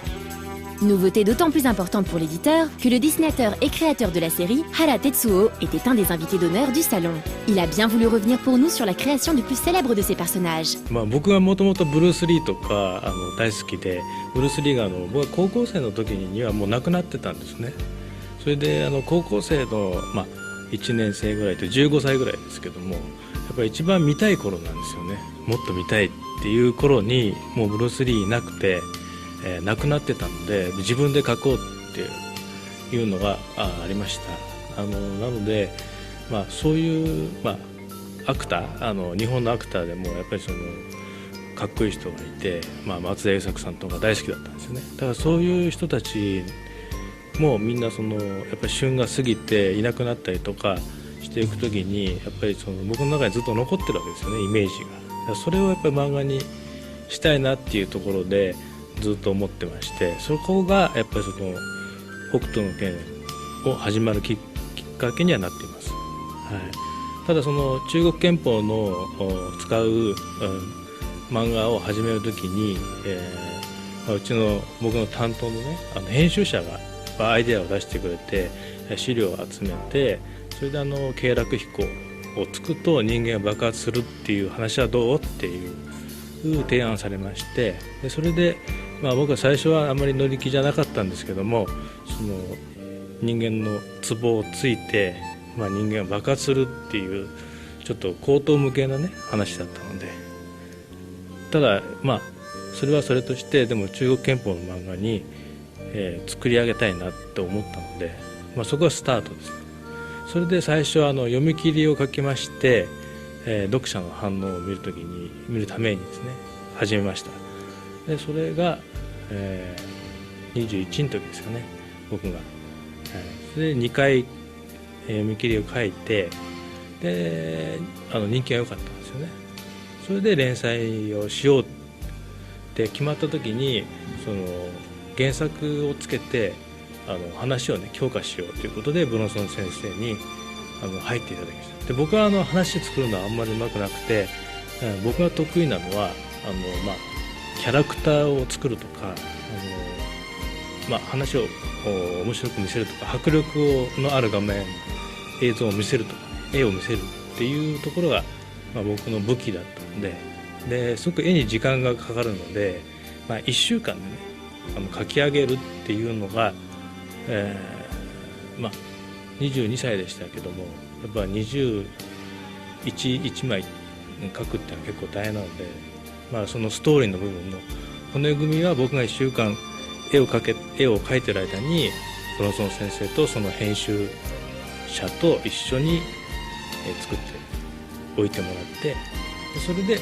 Nouveauté d'autant plus importante pour l'éditeur que le dessinateur et créateur de la série, Hara Tetsuo, était un des invités d'honneur du salon. Il a bien voulu revenir pour nous sur la création du plus célèbre de ses personnages. 僕はもともとブルース・リーとか大好きで、ブルース・リーが僕は高校生の時にはもう亡くなってたんですね。それで高校生の、1年生ぐらいと15歳ぐらいですけども、やっぱり一番見たい頃なんですよね。もっと見たいっていう頃にもうブルース・リーいなくて、亡くなってたので自分で描こうっていうのがありました。なので、そういう、アクター日本のアクターでもやっぱりかっこいい人がいて、松田優作さんとか大好きだったんですよね。だからそういう人たちもみんなやっぱり旬が過ぎていなくなったりとかしていくときにやっぱり僕の中にずっと残ってるわけですよね、イメージが。だからそれをやっぱり漫画にしたいなっていうところでずっと思ってまして、そこがやっぱり北斗の拳を始まるきっかけにはなっています。ただ中国拳法の使う、漫画を始めるときに、僕の担当のね編集者がアイデアを出してくれて資料を集めて、それで経絡飛行をつくと人間が爆発するっていう話はどうっていう提案されまして、でそれで、僕は最初はあまり乗り気じゃなかったんですけども、人間のツボをついて、人間が爆発するっていうちょっと高等無形なね話だったので、ただそれはそれとしてでも中国拳法の漫画に、作り上げたいなって思ったので、そこがスタートです。それで最初は読み切りを書きまして、読者の反応を見るためにですね始めました。でそれが、21の時ですかね、僕が。それで2回、読み切りを書いて、で人気が良かったんですよね。それで連載をしようって決まった時に原作をつけて話をね強化しようということでブロンソン先生に入っていただきました。で僕は話作るのはあんまりうまくなくて、僕が得意なのはキャラクターを作るとか話を面白く見せるとか迫力のある画面映像を見せるとか、絵を見せるっていうところが、僕の武器だったのですごく絵に時間がかかるので、1週間でね書き上げるっていうのが、22歳でしたけどもやっぱ21枚書くっていうのは結構大変なので、そのストーリーの部分の骨組みは僕が1週間絵を描いてる間にブロンソン先生とその編集者と一緒に作っておいてもらって、それで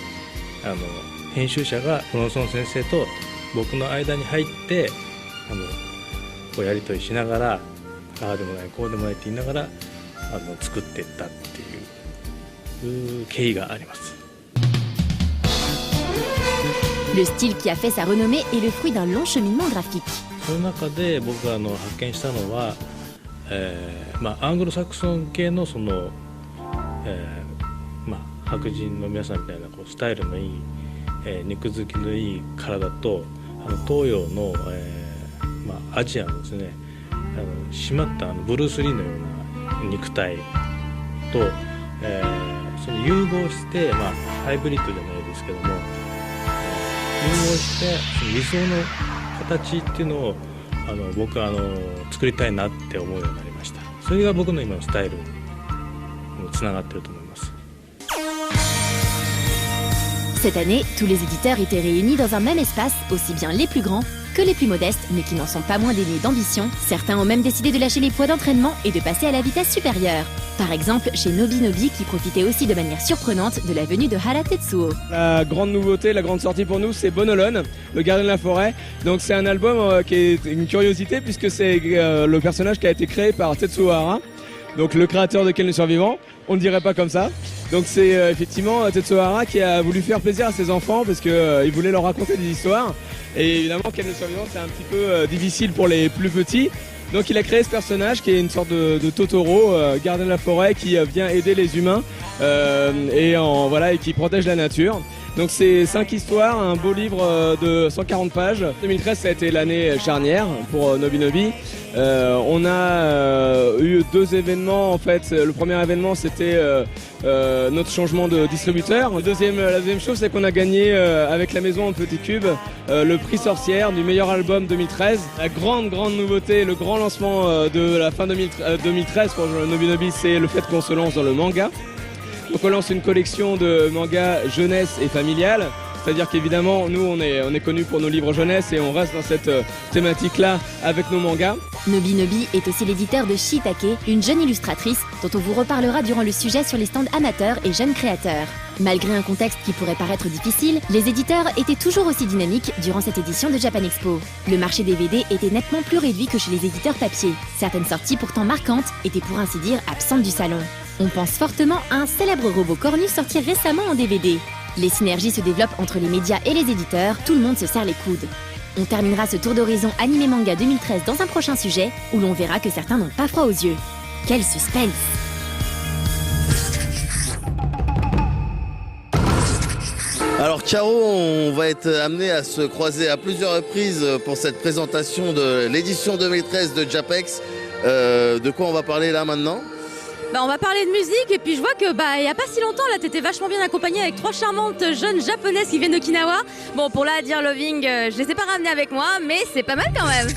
編集者がブロンソン先生と僕の間に入ってこうやり取りしながらああでもないこうでもないって言いながら作っていったっていう経緯があります。Le style qui a fait sa renommée est le fruit d'un long cheminement graphique. その中で僕が発見したのは、アングロサクソン系の白人の皆さんみたいなスタイルのいい、肉付きのいい体と東洋の、アジアのですね締まったブルース・リーのような肉体と、その融合して、ハイブリッドじゃないですけども融合してその理想の形っていうのを僕は作りたいなって思うようになりました。それが僕の今のスタイルにつながってると思います。Cette année, tous les éditeurs étaient réunis dans un même espace, aussi bien les plus grands que les plus modestes, mais qui n'en sont pas moins dénués d'ambition. Certains ont même décidé de lâcher les poids d'entraînement et de passer à la vitesse supérieure. Par exemple, chez Nobi qui profitait aussi de manière surprenante de la venue de Hara Tetsuo. La grande nouveauté, la grande sortie pour nous, c'est Bonolon, le gardien de la forêt. Donc c'est un album qui est une curiosité puisque c'est le personnage qui a été créé par Tetsuo Hara, donc le créateur de Ken le Survivant. On ne dirait pas comme ça. Donc c'est effectivement Tetsuo Hara qui a voulu faire plaisir à ses enfants parce qu'il voulait leur raconter des histoires. Et évidemment Ken le Survivant c'est un petit peu difficile pour les plus petits. Donc il a créé ce personnage qui est une sorte de Totoro, gardien de la forêt qui vient aider les humains et qui protège la nature. Donc c'est 5 histoires, un beau livre de 140 pages. 2013 ça a été l'année charnière pour Nobinobi. On a eu 2 événements en fait. Le premier événement c'était notre changement de distributeur. La deuxième chose c'est qu'on a gagné avec la maison en Petit Cube le prix Sorcière du meilleur album 2013. La grande nouveauté, le grand lancement de la fin 2013 pour Nobinobi, c'est le fait qu'on se lance dans le manga. Donc on lance une collection de mangas jeunesse et familiale. C'est-à-dire qu'évidemment, nous, on est connus pour nos livres jeunesse et on reste dans cette thématique-là avec nos mangas. Nobinobi est aussi l'éditeur de Shiitake, une jeune illustratrice dont on vous reparlera durant le sujet sur les stands amateurs et jeunes créateurs. Malgré un contexte qui pourrait paraître difficile, les éditeurs étaient toujours aussi dynamiques durant cette édition de Japan Expo. Le marché DVD était nettement plus réduit que chez les éditeurs papier. Certaines sorties pourtant marquantes étaient pour ainsi dire absentes du salon. On pense fortement à un célèbre robot cornu sorti récemment en DVD. Les synergies se développent entre les médias et les éditeurs, tout le monde se serre les coudes. On terminera ce tour d'horizon animé manga 2013 dans un prochain sujet où l'on verra que certains n'ont pas froid aux yeux. Quel suspense! Alors Caro, on va être amené à se croiser à plusieurs reprises pour cette présentation de l'édition 2013 de Japex. De quoi on va parler là maintenant ? On va parler de musique et puis je vois que il y a pas si longtemps là t'étais vachement bien accompagnée avec 3 charmantes jeunes japonaises qui viennent d'Okinawa. Bon pour la Dear Loving, je les ai pas ramenées avec moi mais c'est pas mal quand même.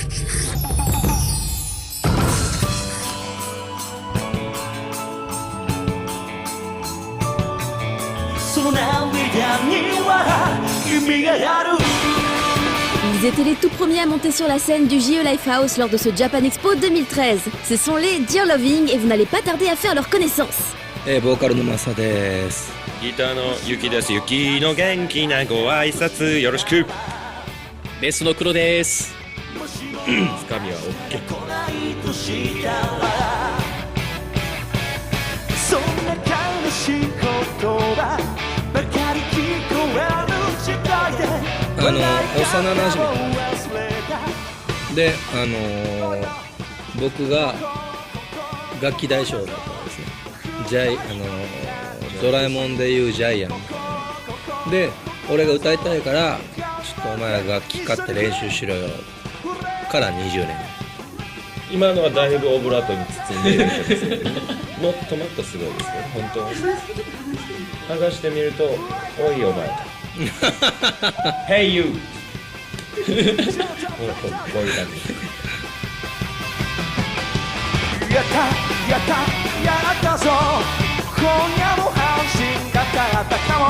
Ils étaient les tout premiers à monter sur la scène du JE Lifehouse lors de ce Japan Expo 2013. Ce sont les Dear Loving et vous n'allez pas tarder à faire leur connaissance. ボーカルのマサです。ギターのユキです。ユキの元気なご挨拶よろしく。ベースの黒です。つかみは OK。そんな悲しい言葉ばかり聞こえる時代で幼なじみで、僕が楽器大将だったんですね。ドラえもんでいうジャイアンで、俺が歌いたいからちょっとお前ら楽器買って練習しろよから20年。今のはだいぶオブラートに包んでいるんですけどもっともっとすごいですよ本当。剥がしてみるとおいお前Hey you こういう感じです。やったぞ今夜も半身がかったかも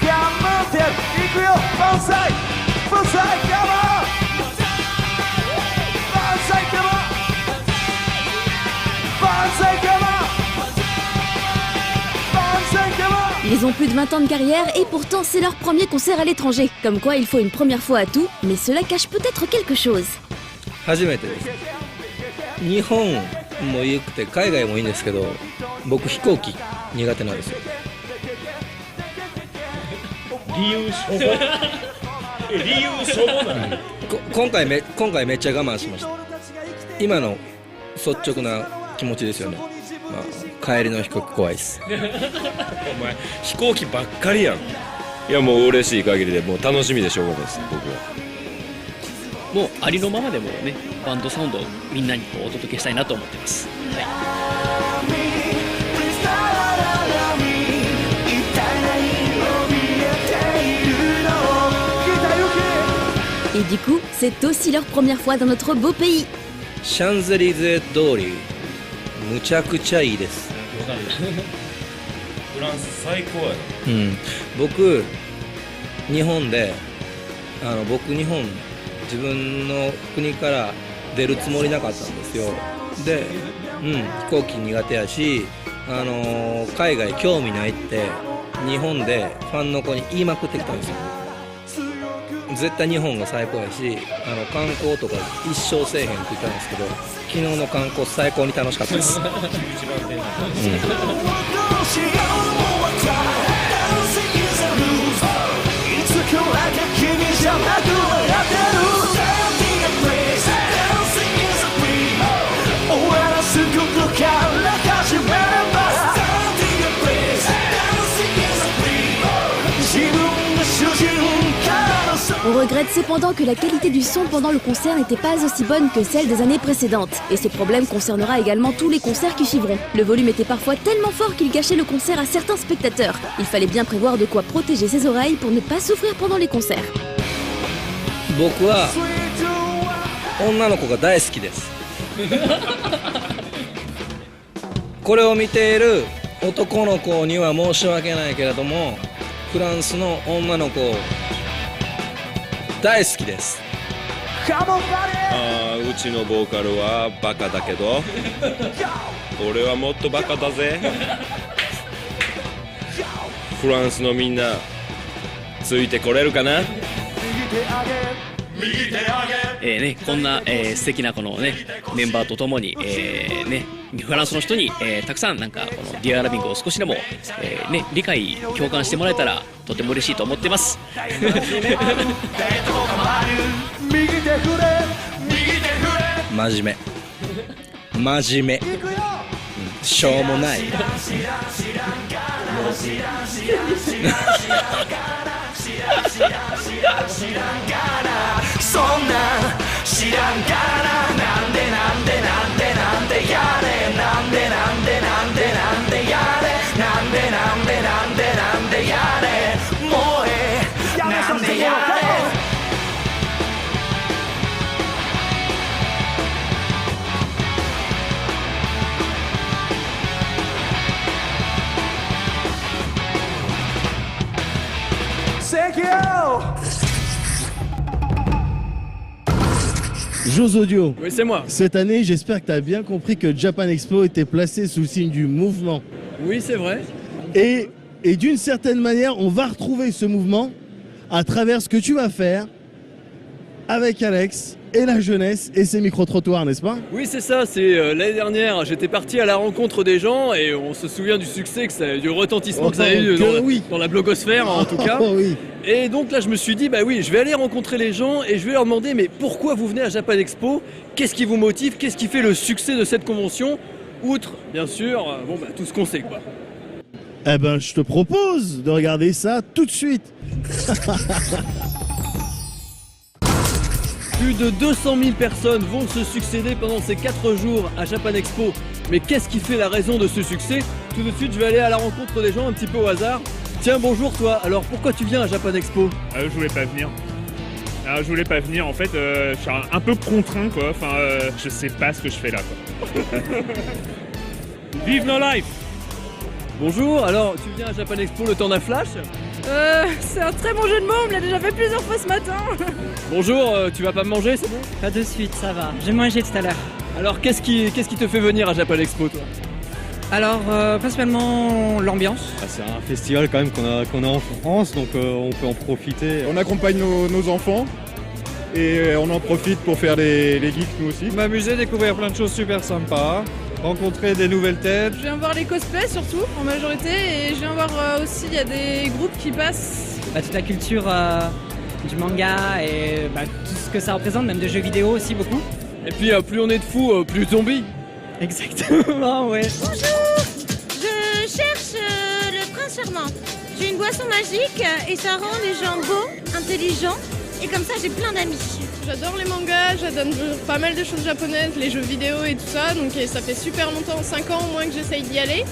頑張っていくよ万歳万歳カモン万歳カモン万歳カモン Ils ont plus de 20 ans de carrière et pourtant c'est leur premier concert à l'étranger. Comme quoi il faut une première fois à tout, mais cela cache peut-être quelque chose. 初めてです。日本もよくて海外もいいんですけど、僕飛行機苦手なんですよ。理由しょぼない。今回めっちゃ我慢しました。今の率直な気持ちですよね。帰りの飛行機怖いです。お前飛行機ばっかりやん。いやもう嬉しい限りでもう楽しみでしょうがないです僕は。もうありのままでもねバンドサウンドをみんなにこうお届けしたいなと思ってます。Et du coup, c'est aussi leur première fois dans notre beau pays. シャンゼリゼ通りむちゃくちゃいいです。フランス最高やな。僕日本で日本自分の国から出るつもりなかったんですよ。で、飛行機苦手やし、海外興味ないって日本でファンの子に言いまくってきたんですよ。絶対日本が最高やし、観光とか一生せえへんって言ったんですけど、昨日の観光最高に楽しかったです。On regrette cependant que la qualité du son pendant le concert n'était pas aussi bonne que celle des années précédentes. Et ce problème concernera également tous les concerts qui suivront. Le volume était parfois tellement fort qu'il gâchait le concert à certains spectateurs. Il fallait bien prévoir de quoi protéger ses oreilles pour ne pas souffrir pendant les concerts. 僕は女の子が大好きですこれを見ている男の子には申し訳ないけれどもフランスの女の子大好きですうちのボーカルはバカだけど俺はもっとバカだぜフランスのみんなついてこれるかなこんな、素敵なこのねメンバーとともに、フランスの人に、たくさんなんかこのディアラビングを少しでも、理解共感してもらえたらとても嬉しいと思ってます真面目しょうもないそんなん知らんからなんでなんでなんでなんでやれなんでなんでなんでなんでやれなんでなんでなんでなんでやれもうええなんでやれThank you! Jos Audio. Oui, c'est moi. Cette année, j'espère que tu as bien compris que Japan Expo était placé sous le signe du mouvement. Oui, c'est vrai. Et d'une certaine manière, on va retrouver ce mouvement à travers ce que tu vas faire avec Alex et la jeunesse et ses micro-trottoirs, n'est-ce pas? Oui, c'est ça. C'est l'année dernière, j'étais parti à la rencontre des gens et on se souvient du succès, du retentissement que ça a eu dans la blogosphère en tout cas. Oui. Et donc là, je me suis dit, bah oui, je vais aller rencontrer les gens et je vais leur demander, mais pourquoi vous venez à Japan Expo? Qu'est-ce qui vous motive? Qu'est-ce qui fait le succès de cette convention? Outre, bien sûr, tout ce qu'on sait, quoi. Eh ben, je te propose de regarder ça tout de suite. Plus de 200 000 personnes vont se succéder pendant ces 4 jours à Japan Expo. Mais qu'est-ce qui fait la raison de ce succès? Tout de suite, je vais aller à la rencontre des gens un petit peu au hasard. Tiens, bonjour toi. Alors, pourquoi tu viens à Japan Expo? Je voulais pas venir. Alors, je voulais pas venir. En fait, je suis un peu contraint, quoi. Enfin, je sais pas ce que je fais là, quoi. Vive nos lives! Bonjour. Alors, tu viens à Japan Expo le temps d'un flash? C'est un très bon jeu de mots, on me l'a déjà fait plusieurs fois ce matin. Bonjour, tu vas pas me manger, c'est bon? Pas de suite, ça va. J'ai mangé tout à l'heure. Alors, qu'est-ce qui te fait venir à Japan Expo, toi? Alors, principalement l'ambiance. C'est un festival quand même qu'on a en France, donc on peut en profiter. On accompagne nos enfants et on en profite pour faire les geeks nous aussi. M'amuser, découvrir plein de choses super sympas, rencontrer des nouvelles têtes. Je viens voir les cosplays surtout, en majorité, et je viens voir aussi, il y a des groupes qui passent. Toute la culture du manga et tout ce que ça représente, même des jeux vidéo aussi beaucoup. Et puis plus on est de fous, plus de zombies. Exactement, ouais. Bonjour, je cherche le prince charmant. J'ai une boisson magique et ça rend les gens beaux, intelligents et comme ça j'ai plein d'amis. J'adore les mangas, j'adore pas mal de choses japonaises, les jeux vidéo et tout ça, donc ça fait super longtemps, 5 ans au moins que j'essaye d'y aller.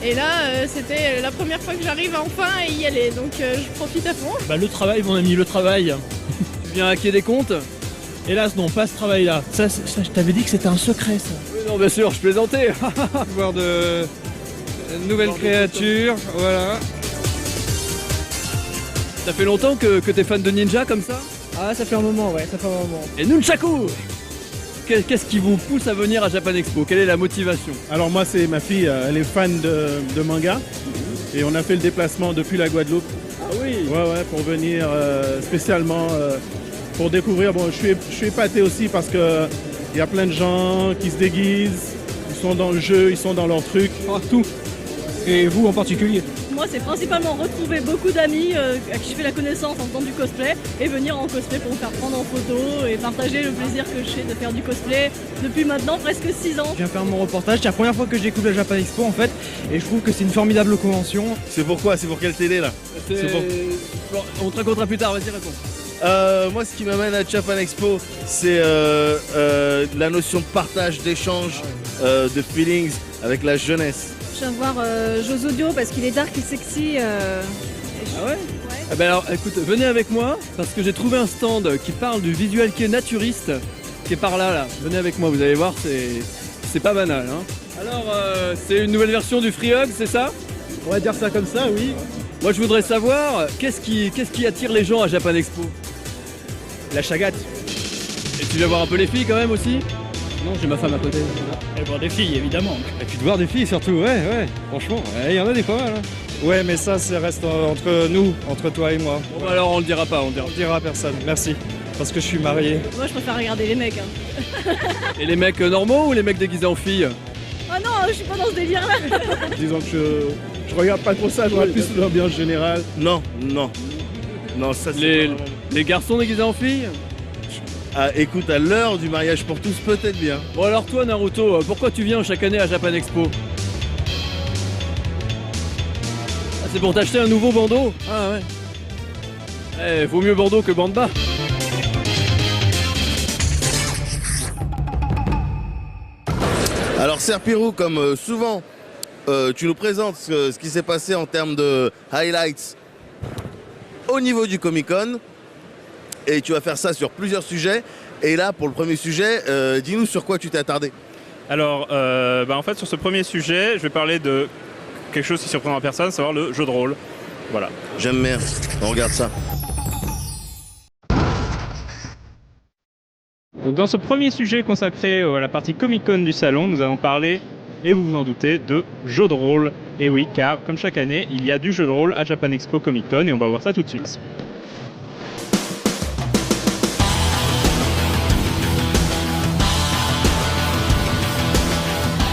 Et là, c'était la première fois que j'arrive enfin à y aller, donc je profite à fond. Le travail, mon ami, le travail. Tu viens hacker des comptes? Hélas, non, pas ce travail-là. Ça, je t'avais dit que c'était un secret, ça. Oui, non, bien sûr, je plaisantais. Voir de nouvelles créatures, voilà. Ça fait longtemps que t'es fan de ninja comme ça? Ah, ça fait un moment, ouais, ça fait un moment. Et Nunchaku! Qu'est-ce qui vous pousse à venir à Japan Expo? Quelle est la motivation? Alors moi c'est ma fille, elle est fan de manga et on a fait le déplacement depuis la Guadeloupe. Ah oui? Ouais, pour venir spécialement pour découvrir. Bon, je suis épaté aussi parce que il y a plein de gens qui se déguisent, ils sont dans le jeu, ils sont dans leur truc. Partout. Et vous en particulier? Moi, c'est principalement retrouver beaucoup d'amis à qui je fais la connaissance en faisant du cosplay et venir en cosplay pour me faire prendre en photo et partager le plaisir que je fais de faire du cosplay depuis maintenant presque 6 ans. Je viens faire mon reportage, c'est la première fois que je découvre la Japan Expo en fait et je trouve que c'est une formidable convention. C'est pourquoi? C'est pour quelle télé là? Bon, on te racontera plus tard, vas-y réponds. Moi, ce qui m'amène à Japan Expo, c'est la notion de partage, d'échange, de feelings avec la jeunesse. Je viens voir Jeux Audio parce qu'il est dark et sexy. Ah ouais? Ah ben alors écoute, venez avec moi parce que j'ai trouvé un stand qui parle du visual kei naturiste qui est par là. Venez avec moi, vous allez voir, c'est pas banal. Hein. Alors c'est une nouvelle version du Free Hug, c'est ça? On va dire ça comme ça, oui. Moi je voudrais savoir, qu'est-ce qui attire les gens à Japan Expo? La chagate. Et tu viens voir un peu les filles quand même aussi? Non, j'ai ma femme à côté. Et voir des filles, évidemment. Et puis de voir des filles surtout, ouais, franchement, il y en a des pas mal. Hein. Ouais, mais ça reste entre nous, entre toi et moi. Bon bah alors on le dira pas, On le dira à personne, merci. Parce que je suis marié. Moi, je préfère regarder les mecs. Hein. Et les mecs normaux ou les mecs déguisés en filles? Oh non, je suis pas dans ce délire-là. Disons que je regarde pas trop ça, je regarde plus l'ambiance générale. Non, ça c'est les garçons déguisés en filles? Ah, écoute, à l'heure du mariage pour tous, peut-être bien. Bon alors toi Naruto, pourquoi tu viens chaque année à Japan Expo? Ah, c'est pour t'acheter un nouveau bandeau? Ah ouais. Vaut mieux bandeau que bande-bas. Alors Serpirou, comme souvent, tu nous présentes ce qui s'est passé en termes de highlights au niveau du Comic-Con. Et tu vas faire ça sur plusieurs sujets. Et là, pour le premier sujet, dis-nous sur quoi tu t'es attardé. Alors, en fait, sur ce premier sujet, je vais parler de quelque chose qui surprendra personne, savoir le jeu de rôle. Voilà. J'aime bien. On regarde ça. Donc, dans ce premier sujet consacré à la partie Comic-Con du salon, nous allons parler, et vous vous en doutez, de jeu de rôle. Et oui, car comme chaque année, il y a du jeu de rôle à Japan Expo Comic-Con et on va voir ça tout de suite.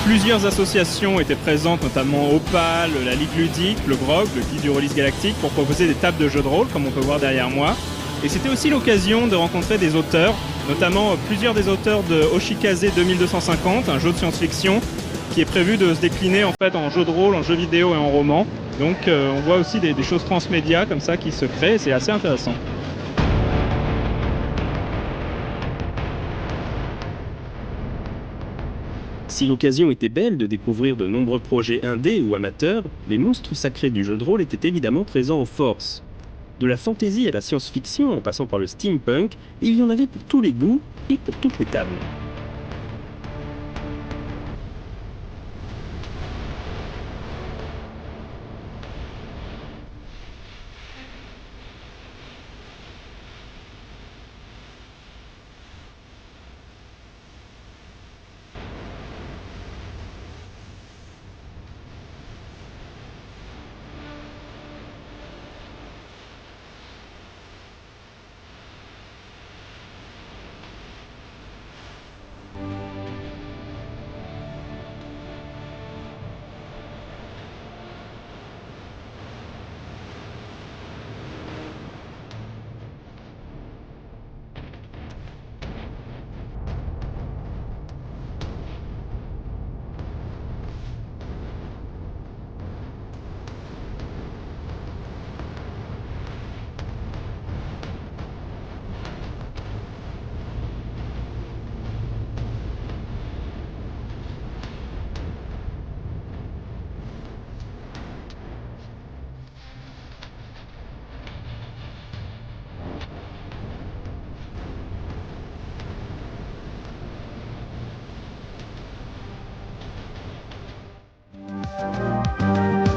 Plusieurs associations étaient présentes, notamment Opal, la Ligue Ludique, le GROG, le Guide du Release Galactique, pour proposer des tables de jeux de rôle, comme on peut voir derrière moi. Et c'était aussi l'occasion de rencontrer des auteurs, notamment plusieurs des auteurs de Oshikaze 2250, un jeu de science-fiction qui est prévu de se décliner en fait en jeu de rôle, en jeu vidéo et en roman. Donc on voit aussi des choses transmédia comme ça qui se créent et c'est assez intéressant. Si l'occasion était belle de découvrir de nombreux projets indés ou amateurs, les monstres sacrés du jeu de rôle étaient évidemment présents en force. De la fantasy à la science-fiction en passant par le steampunk, il y en avait pour tous les goûts et pour toutes les tables.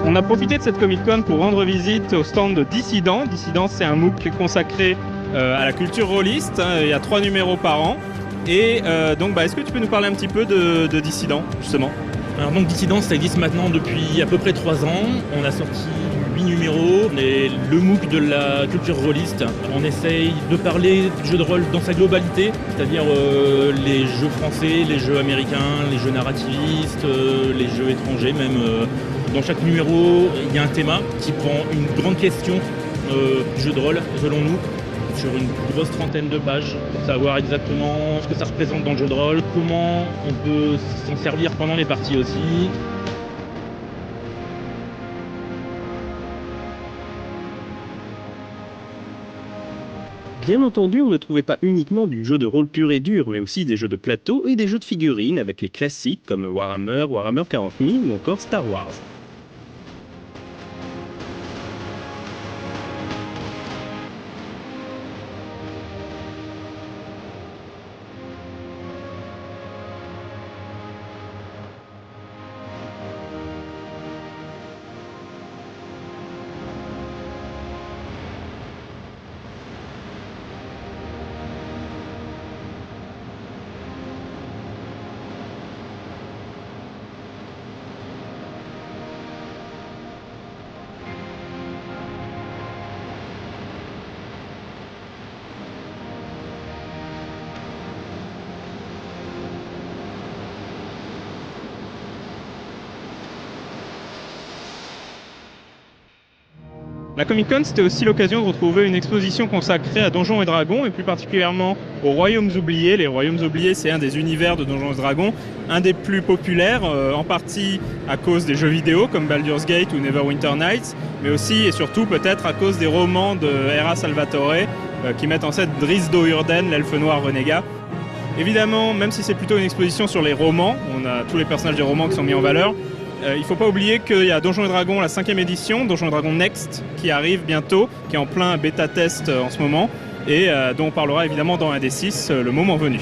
On a profité de cette Comic-Con pour rendre visite au stand de Dissident. Dissident, c'est un MOOC consacré à la culture rôliste. Il y a 3 numéros par an. Et donc, est-ce que tu peux nous parler un petit peu de Dissident, justement? Alors donc Dissident, ça existe maintenant depuis à peu près 3 ans. On a sorti 8 numéros. On est le MOOC de la culture rôliste. On essaye de parler du jeu de rôle dans sa globalité, c'est-à-dire les jeux français, les jeux américains, les jeux narrativistes, les jeux étrangers même. Dans chaque numéro, il y a un thème qui prend une grande question du jeu de rôle, selon nous, sur une grosse trentaine de pages, pour savoir exactement ce que ça représente dans le jeu de rôle, comment on peut s'en servir pendant les parties aussi. Bien entendu, on ne trouvait pas uniquement du jeu de rôle pur et dur, mais aussi des jeux de plateau et des jeux de figurines avec les classiques comme Warhammer, Warhammer 40 000 ou encore Star Wars. La Comic Con, c'était aussi l'occasion de retrouver une exposition consacrée à Donjons et Dragons, et plus particulièrement aux Royaumes Oubliés. Les Royaumes Oubliés, c'est un des univers de Donjons et Dragons, un des plus populaires, en partie à cause des jeux vidéo comme Baldur's Gate ou Neverwinter Nights, mais aussi et surtout peut-être à cause des romans de Era Salvatore, qui mettent en scène Driss Do'Urden, l'elfe noir renégat. Évidemment, même si c'est plutôt une exposition sur les romans, on a tous les personnages des romans qui sont mis en valeur, il ne faut pas oublier qu'il y a Donjons et Dragons, la 5e édition, Donjons et Dragons Next, qui arrive bientôt, qui est en plein bêta-test en ce moment, et dont on parlera évidemment dans un des 6, le moment venu.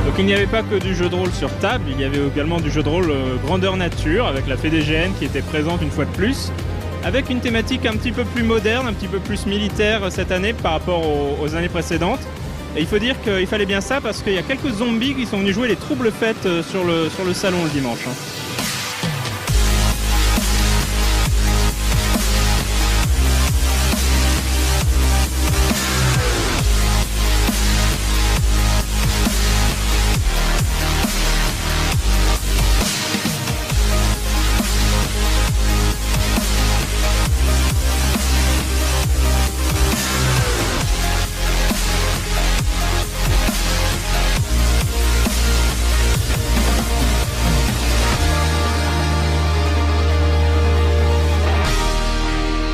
Donc il n'y avait pas que du jeu de rôle sur table, il y avait également du jeu de rôle grandeur nature avec la FEDGN qui était présente une fois de plus, avec une thématique un petit peu plus moderne, un petit peu plus militaire cette année par rapport aux années précédentes. Et il faut dire qu'il fallait bien ça parce qu'il y a quelques zombies qui sont venus jouer les troubles fêtes sur le salon le dimanche.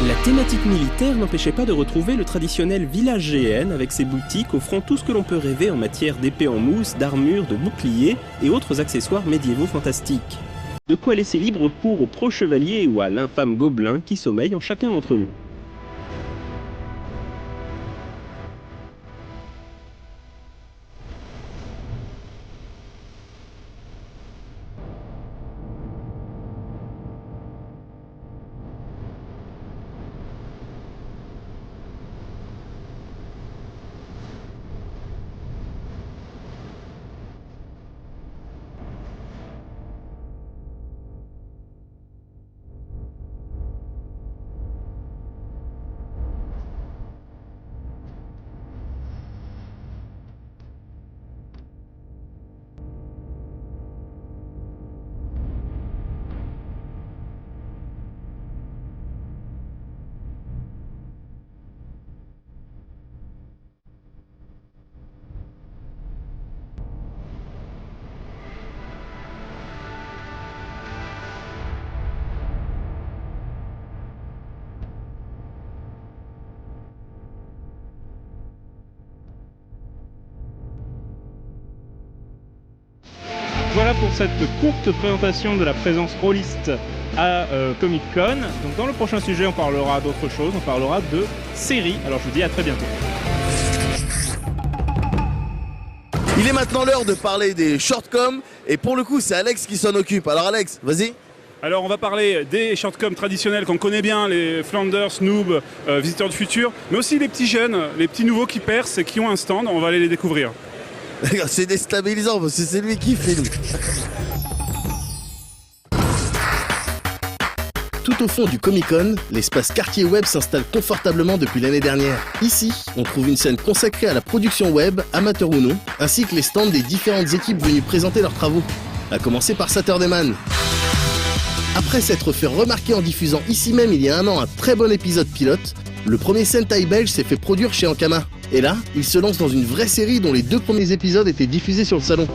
La thématique militaire n'empêchait pas de retrouver le traditionnel village GN avec ses boutiques offrant tout ce que l'on peut rêver en matière d'épée en mousse, d'armure, de boucliers et autres accessoires médiévaux fantastiques. De quoi laisser libre cours aux pro-chevaliers ou à l'infâme gobelin qui sommeille en chacun d'entre nous. Voilà pour cette courte présentation de la présence rôliste à Comic Con. Donc dans le prochain sujet, on parlera d'autre chose, on parlera de séries. Alors je vous dis à très bientôt. Il est maintenant l'heure de parler des shortcoms et pour le coup c'est Alex qui s'en occupe. Alors Alex, vas-y. Alors on va parler des shortcoms traditionnels qu'on connaît bien, les Flanders, Noob, Visiteurs du Futur, mais aussi les petits jeunes, les petits nouveaux qui percent et qui ont un stand, on va aller les découvrir. C'est déstabilisant parce que c'est lui qui filme. Tout au fond du Comic-Con, l'espace quartier web s'installe confortablement depuis l'année dernière. Ici, on trouve une scène consacrée à la production web, amateur ou non, ainsi que les stands des différentes équipes venues présenter leurs travaux. À commencer par Saturday Man. Après s'être fait remarquer en diffusant ici même il y a un an un très bon épisode pilote, le premier Sentai belge s'est fait produire chez Ankama. Et là, il se lance dans une vraie série dont les 2 premiers épisodes étaient diffusés sur le salon.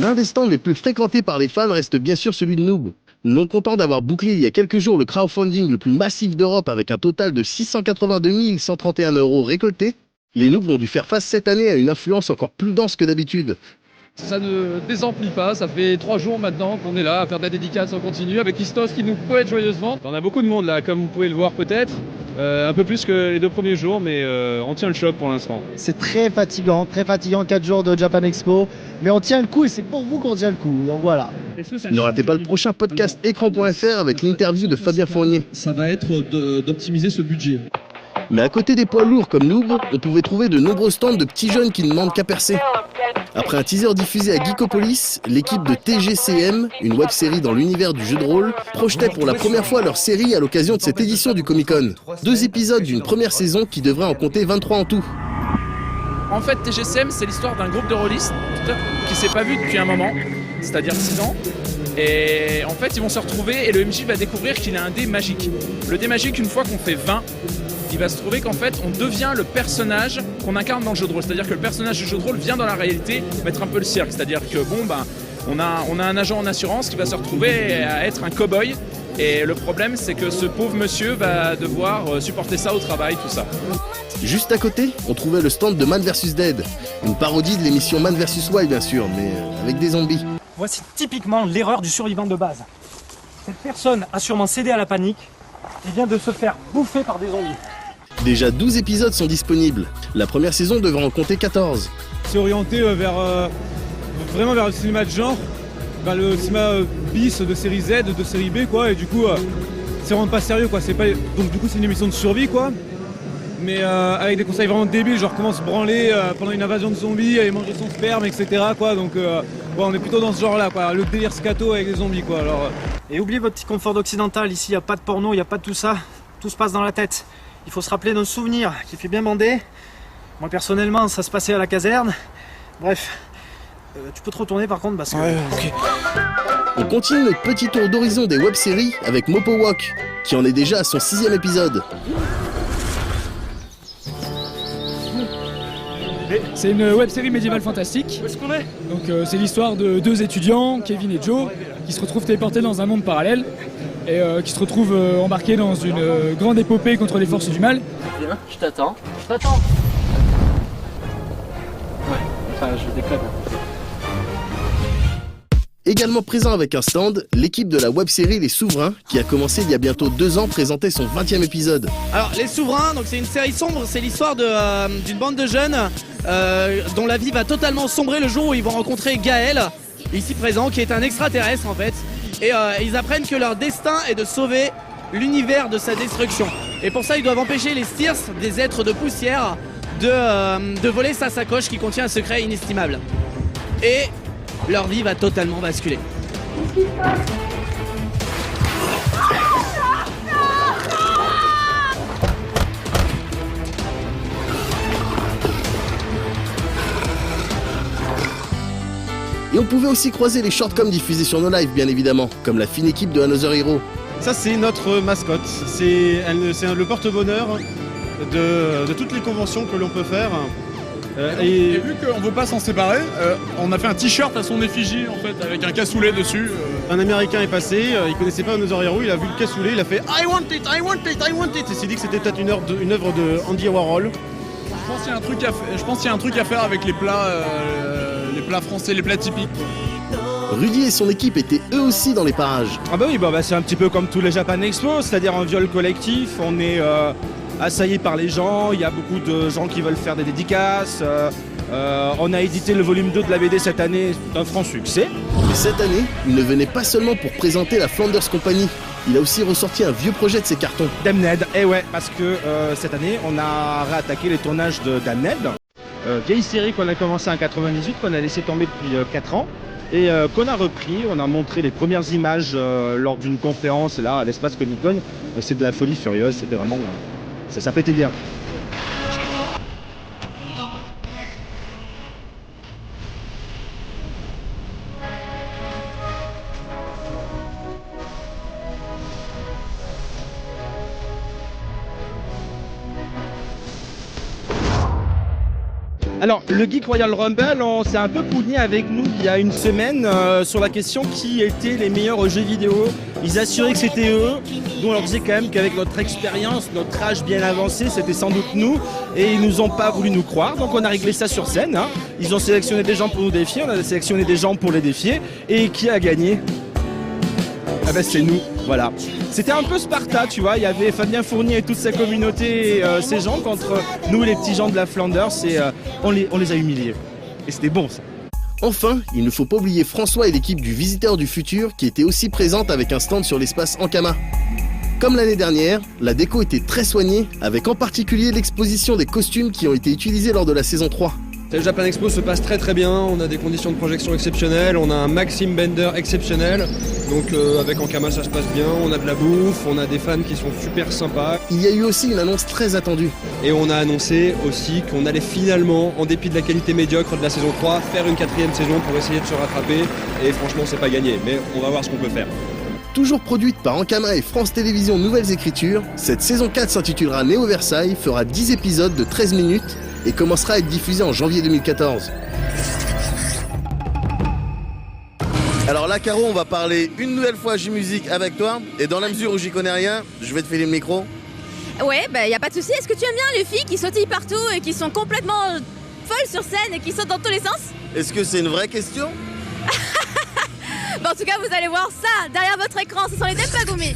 L'un des stands les plus fréquentés par les fans reste bien sûr celui de Noob. Non content d'avoir bouclé il y a quelques jours le crowdfunding le plus massif d'Europe avec un total de 682 131 € récoltés, les Noobs ont dû faire face cette année à une influence encore plus dense que d'habitude. Ça ne désemplit pas, ça fait 3 jours maintenant qu'on est là à faire de la dédicace en continu avec Christos qui nous poète joyeusement. On a beaucoup de monde là, comme vous pouvez le voir peut-être. Un peu plus que les 2 premiers jours, mais on tient le choc pour l'instant. C'est très fatigant, 4 jours de Japan Expo, mais on tient le coup et c'est pour vous qu'on tient le coup, donc voilà. Ne ratez pas le prochain podcast écran.fr avec l'interview de Fabien Fournier. Ça va être d'optimiser ce budget. Mais à côté des poids lourds comme Noob, on pouvait trouver de nombreux stands de petits jeunes qui ne demandent qu'à percer. Après un teaser diffusé à Geekopolis, l'équipe de TGCM, une web-série dans l'univers du jeu de rôle, projetait pour la première fois leur série à l'occasion de cette édition du Comic-Con. 2 épisodes d'une première saison qui devrait en compter 23 en tout. En fait, TGCM, c'est l'histoire d'un groupe de rôlistes qui s'est pas vu depuis un moment, c'est-à-dire 6 ans. Et en fait, ils vont se retrouver et le MJ va découvrir qu'il a un dé magique. Le dé magique, une fois qu'on fait 20, il va se trouver qu'en fait, on devient le personnage qu'on incarne dans le jeu de rôle. C'est-à-dire que le personnage du jeu de rôle vient dans la réalité mettre un peu le cirque. C'est-à-dire que on a un agent en assurance qui va se retrouver à être un cow-boy. Et le problème, c'est que ce pauvre monsieur va devoir supporter ça au travail, tout ça. Juste à côté, on trouvait le stand de Man vs Dead. Une parodie de l'émission Man vs Wild, bien sûr, mais avec des zombies. Voici typiquement l'erreur du survivant de base. Cette personne a sûrement cédé à la panique et vient de se faire bouffer par des zombies. Déjà 12 épisodes sont disponibles. La première saison devrait en compter 14. C'est orienté vraiment vers le cinéma de genre, vers le cinéma bis de série Z, de série B quoi, et du coup c'est vraiment pas sérieux quoi. Donc du coup c'est une émission de survie quoi. Mais avec des conseils vraiment débiles, genre comment se branler pendant une invasion de zombies et manger son sperme, etc. quoi. Donc on est plutôt dans ce genre là quoi, le délire scato avec les zombies quoi. Alors, Et oubliez votre petit confort d'occidental, ici il n'y a pas de porno, il n'y a pas de tout ça, tout se passe dans la tête. Il faut se rappeler nos souvenirs, qui fait bien bander. Moi personnellement ça se passait à la caserne. Bref, tu peux te retourner par contre parce que... Ouais, ok. On continue notre petit tour d'horizon des web-séries avec Mopowalk, qui en est déjà à son 6e épisode. C'est une web-série médiévale fantastique. Où est-ce qu'on est ? Donc c'est l'histoire de 2 étudiants, Kevin et Joe, qui se retrouvent téléportés dans un monde parallèle et qui se retrouvent embarqués dans une grande épopée contre les forces du mal. Viens, je t'attends. Je t'attends. Ouais, enfin je déconne. Également présent avec un stand, l'équipe de la web-série Les Souverains, qui a commencé il y a bientôt 2 ans, présentait son 20e épisode. Alors Les Souverains, donc c'est une série sombre, c'est l'histoire d'une bande de jeunes dont la vie va totalement sombrer le jour où ils vont rencontrer Gaël, ici présent, qui est un extraterrestre en fait. Et ils apprennent que leur destin est de sauver l'univers de sa destruction. Et pour ça ils doivent empêcher les Styrs, des êtres de poussière, de voler sa sacoche qui contient un secret inestimable. Et leur vie va totalement basculer. Et on pouvait aussi croiser les shortcoms diffusés sur nos lives, bien évidemment, comme la fine équipe de Another Hero. Ça, c'est notre mascotte. C'est le porte-bonheur de toutes les conventions que l'on peut faire. Et vu qu'on ne veut pas s'en séparer, on a fait un t-shirt à son effigie en fait, avec un cassoulet dessus. Un Américain est passé, il connaissait pas Another Hero, il a vu le cassoulet, il a fait I want it, I want it, I want it. Il s'est dit que c'était peut-être une œuvre de Andy Warhol. Je pense qu'il y a un truc à faire avec les plats français, les plats typiques. Rudy et son équipe étaient eux aussi dans les parages. Ah bah oui, c'est un petit peu comme tous les Japan Expo, c'est-à-dire un viol collectif, on est assailli par les gens, il y a beaucoup de gens qui veulent faire des dédicaces, on a édité le volume 2 de la BD cette année, c'est un franc succès. Mais cette année, il ne venait pas seulement pour présenter la Flanders Company, il a aussi ressorti un vieux projet de ses cartons. Damned, et ouais, parce que cette année, on a réattaqué les tournages de Damned, vieille série qu'on a commencé en 98, qu'on a laissé tomber depuis 4 ans. et qu'on a repris. On a montré les premières images lors d'une conférence là à l'espace Comic-Con. C'est de la folie furieuse, c'était vraiment... ça pétait bien. Alors, le Geek Royal Rumble, on s'est un peu pougné avec nous il y a une semaine sur la question qui étaient les meilleurs jeux vidéo. Ils assuraient que c'était eux. Nous, on leur disait quand même qu'avec notre expérience, notre âge bien avancé, c'était sans doute nous. Et ils nous ont pas voulu nous croire. Donc, on a réglé ça sur scène. Hein. Ils ont sélectionné des gens pour nous défier. On a sélectionné des gens pour les défier. Et qui a gagné? Ah ben, c'est nous. Voilà. C'était un peu Sparta, tu vois. Il y avait Fabien Fournier et toute sa communauté, ces gens contre nous, les petits gens de la Flanders. Et on les a humiliés. Et c'était bon, ça. Enfin, il ne faut pas oublier François et l'équipe du Visiteur du Futur qui était aussi présente avec un stand sur l'espace Ankama. Comme l'année dernière, la déco était très soignée, avec en particulier l'exposition des costumes qui ont été utilisés lors de la saison 3. Le Japan Expo se passe très bien, on a des conditions de projection exceptionnelles, on a un Maxime Bender exceptionnel, donc avec Ankama ça se passe bien, on a de la bouffe, on a des fans qui sont super sympas. Il y a eu aussi une annonce très attendue. Et on a annoncé aussi qu'on allait finalement, en dépit de la qualité médiocre de la saison 3, faire une 4e saison pour essayer de se rattraper, et franchement c'est pas gagné, mais on va voir ce qu'on peut faire. Toujours produite par Ankama et France Télévisions Nouvelles Écritures, cette saison 4 s'intitulera Néo Versailles, fera 10 épisodes de 13 minutes et commencera à être diffusée en janvier 2014. Alors là, Caro, on va parler une nouvelle fois J-Musique avec toi, et dans la mesure où j'y connais rien, je vais te filer le micro. Ouais, bah y a pas de souci. Est-ce que tu aimes bien les filles qui sautillent partout et qui sont complètement folles sur scène et qui sautent dans tous les sens? Est-ce que c'est une vraie question? Bah en tout cas, vous allez voir ça derrière votre écran, ce sont les Denpagumi.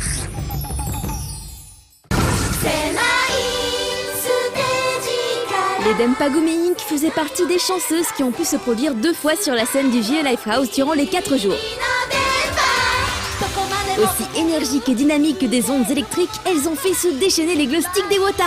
Les Denpagumi Inc. faisaient partie des chanceuses qui ont pu se produire 2 fois sur la scène du vieux Lifehouse durant les 4 jours. Aussi énergiques et dynamiques que des ondes électriques, elles ont fait se déchaîner les glow sticks des Wota.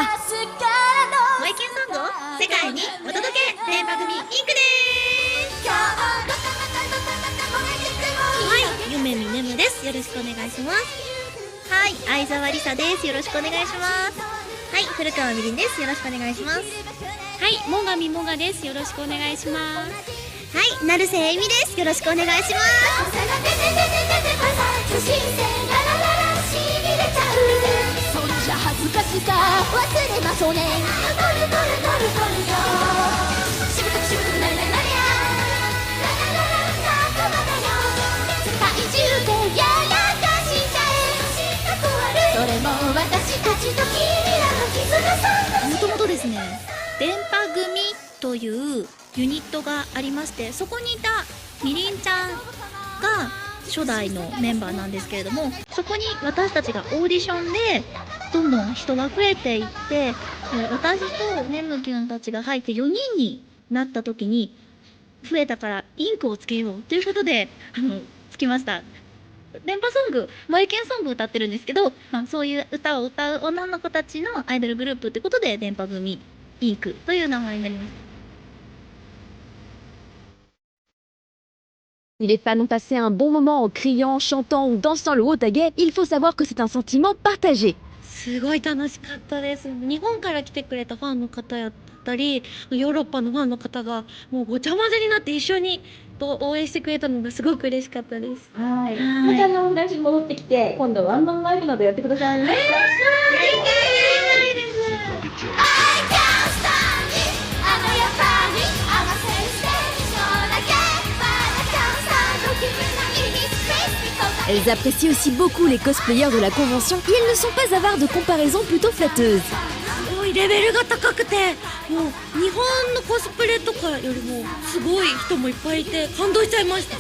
Si les fans ont passé un bon moment en criant, chantant ou dansant le Wotage, il faut savoir que c'est un sentiment partagé. すごい楽しかったです。日本から来てくれたファンの方やったり、ヨーロッパのファンの方がもうごちゃ混ぜになって一緒に応援してくれたのがすごく嬉しかったです。はい。またフランスに戻ってきて、今度ワンマンライブなどやってくださいね。Elles apprécient aussi beaucoup les cosplayers de la convention et elles ne sont pas avares de comparaisons plutôt flatteuses. すごいレベルが高くて、もう日本のコスプレとかよりもすごい人もいっぱいいて感動しちゃいました。あ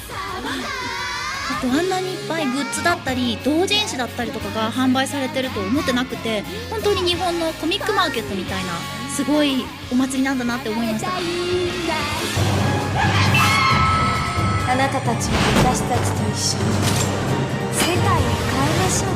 とあんなにいっぱいグッズだったり同人誌だったりとかが販売されてると思ってなくて、本当に日本のコミックマーケットみたいなすごいお祭りなんだなって思いました。あなたたちも私たちと一緒に世界を変えましょう。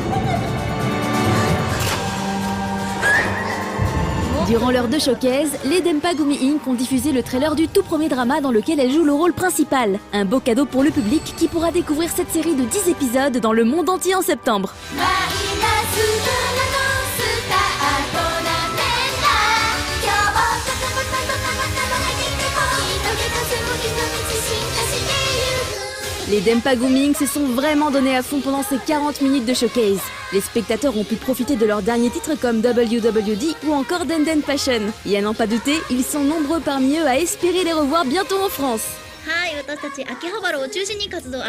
Durant l'heure de showcase, les Denpagumi Inc. ont diffusé le trailer du tout premier drama dans lequel elles jouent le rôle principal. Un beau cadeau pour le public qui pourra découvrir cette série de 10 épisodes dans le monde entier en septembre. Les Denpagumi Inc. se sont vraiment donnés à fond pendant ces 40 minutes de showcase. Les spectateurs ont pu profiter de leurs derniers titres comme WWD ou encore Denden Passion. Et à n'en pas douter, ils sont nombreux parmi eux à espérer les revoir bientôt en France. はい、私たち秋葉原を中心に活動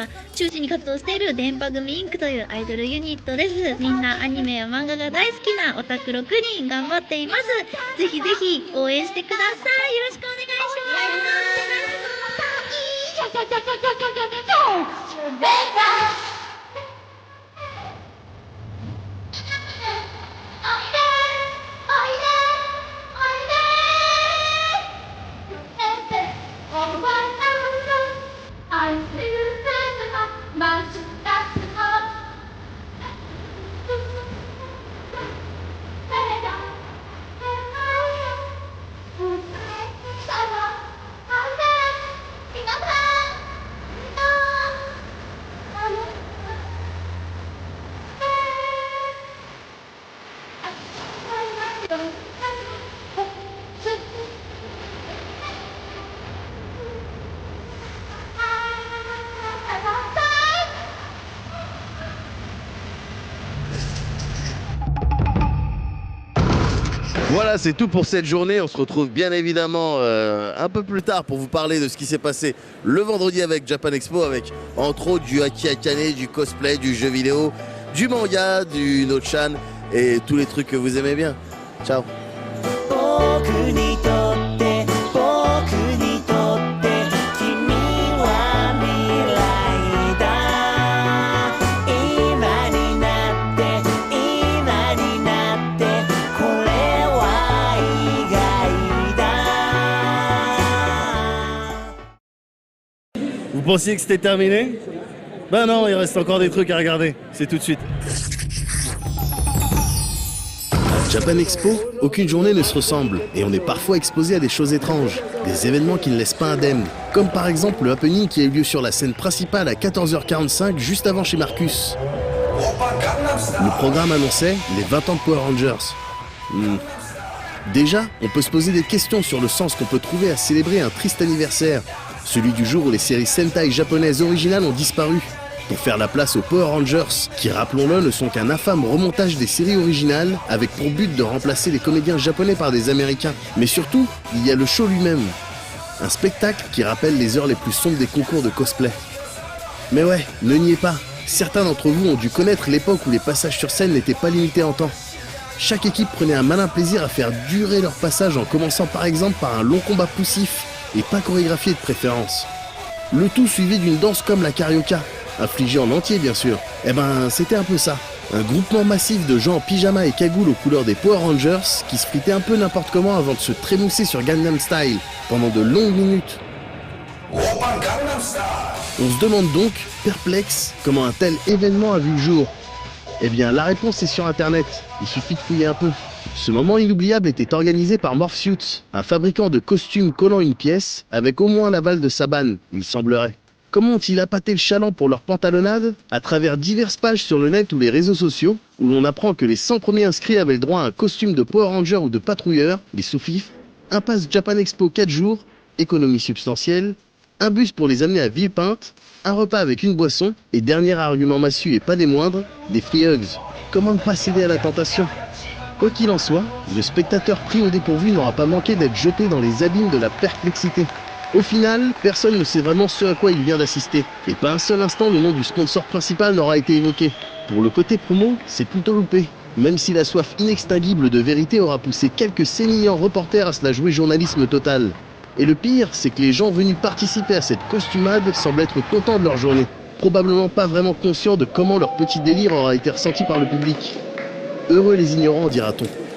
している電波組インクというアイドルユニットです。みんなアニメや漫画が大好きなオタク6人頑張っています。ぜひぜひ応援してください。よろしくお願いしVoilà, c'est tout pour cette journée. On se retrouve bien évidemment un peu plus tard pour vous parler de ce qui s'est passé le vendredi avec Japan Expo, avec entre autres du haki akane, du cosplay, du jeu vidéo, du manga, du no-chan et tous les trucs que vous aimez bien. Ciao. Vous pensiez que c'était terminé? Ben non, il reste encore des trucs à regarder. C'est tout de suite. À Japan Expo, aucune journée ne se ressemble et on est parfois exposé à des choses étranges, des événements qui ne laissent pas indemne, comme par exemple le happening qui a eu lieu sur la scène principale à 14h45 juste avant chez Marcus. Le programme annonçait les 20 ans de Power Rangers. Déjà, on peut se poser des questions sur le sens qu'on peut trouver à célébrer un triste anniversaire, celui du jour où les séries Sentai japonaises originales ont disparu, pour faire la place aux Power Rangers, qui, rappelons-le, ne sont qu'un infâme remontage des séries originales, avec pour but de remplacer les comédiens japonais par des Américains. Mais surtout, il y a le show lui-même, un spectacle qui rappelle les heures les plus sombres des concours de cosplay. Mais ouais, ne niez pas, certains d'entre vous ont dû connaître l'époque où les passages sur scène n'étaient pas limités en temps. Chaque équipe prenait un malin plaisir à faire durer leur passage en commençant par exemple par un long combat poussif, et pas chorégraphié de préférence. Le tout suivi d'une danse comme la carioca, infligée en entier bien sûr. Eh ben c'était un peu ça, un groupement massif de gens en pyjama et cagoule aux couleurs des Power Rangers qui se fritaient un peu n'importe comment avant de se trémousser sur Gangnam Style pendant de longues minutes. On se demande donc, perplexe, comment un tel événement a vu le jour. Eh bien la réponse est sur internet, il suffit de fouiller un peu. Ce moment inoubliable était organisé par Morphsuits, un fabricant de costumes collant une pièce, avec au moins l'aval de Saban, il semblerait. Comment ont-ils appâté le chaland pour leur pantalonnade? À travers diverses pages sur le net ou les réseaux sociaux, où l'on apprend que les 100 premiers inscrits avaient le droit à un costume de Power Ranger ou de patrouilleur, les sous-fifs, un pass Japan Expo 4 jours, économie substantielle, un bus pour les amener à Villepinte, un repas avec une boisson, et dernier argument massu et pas des moindres, des free hugs. Comment ne pas céder à la tentation? Quoi qu'il en soit, le spectateur pris au dépourvu n'aura pas manqué d'être jeté dans les abîmes de la perplexité. Au final, personne ne sait vraiment ce à quoi il vient d'assister, et pas un seul instant le nom du sponsor principal n'aura été évoqué. Pour le côté promo, c'est plutôt loupé, même si la soif inextinguible de vérité aura poussé quelques sémillants reporters à se la jouer journalisme total. Et le pire, c'est que les gens venus participer à cette costumade semblent être contents de leur journée, probablement pas vraiment conscients de comment leur petit délire aura été ressenti par le public. Heureux les ignorants, dira-t-on.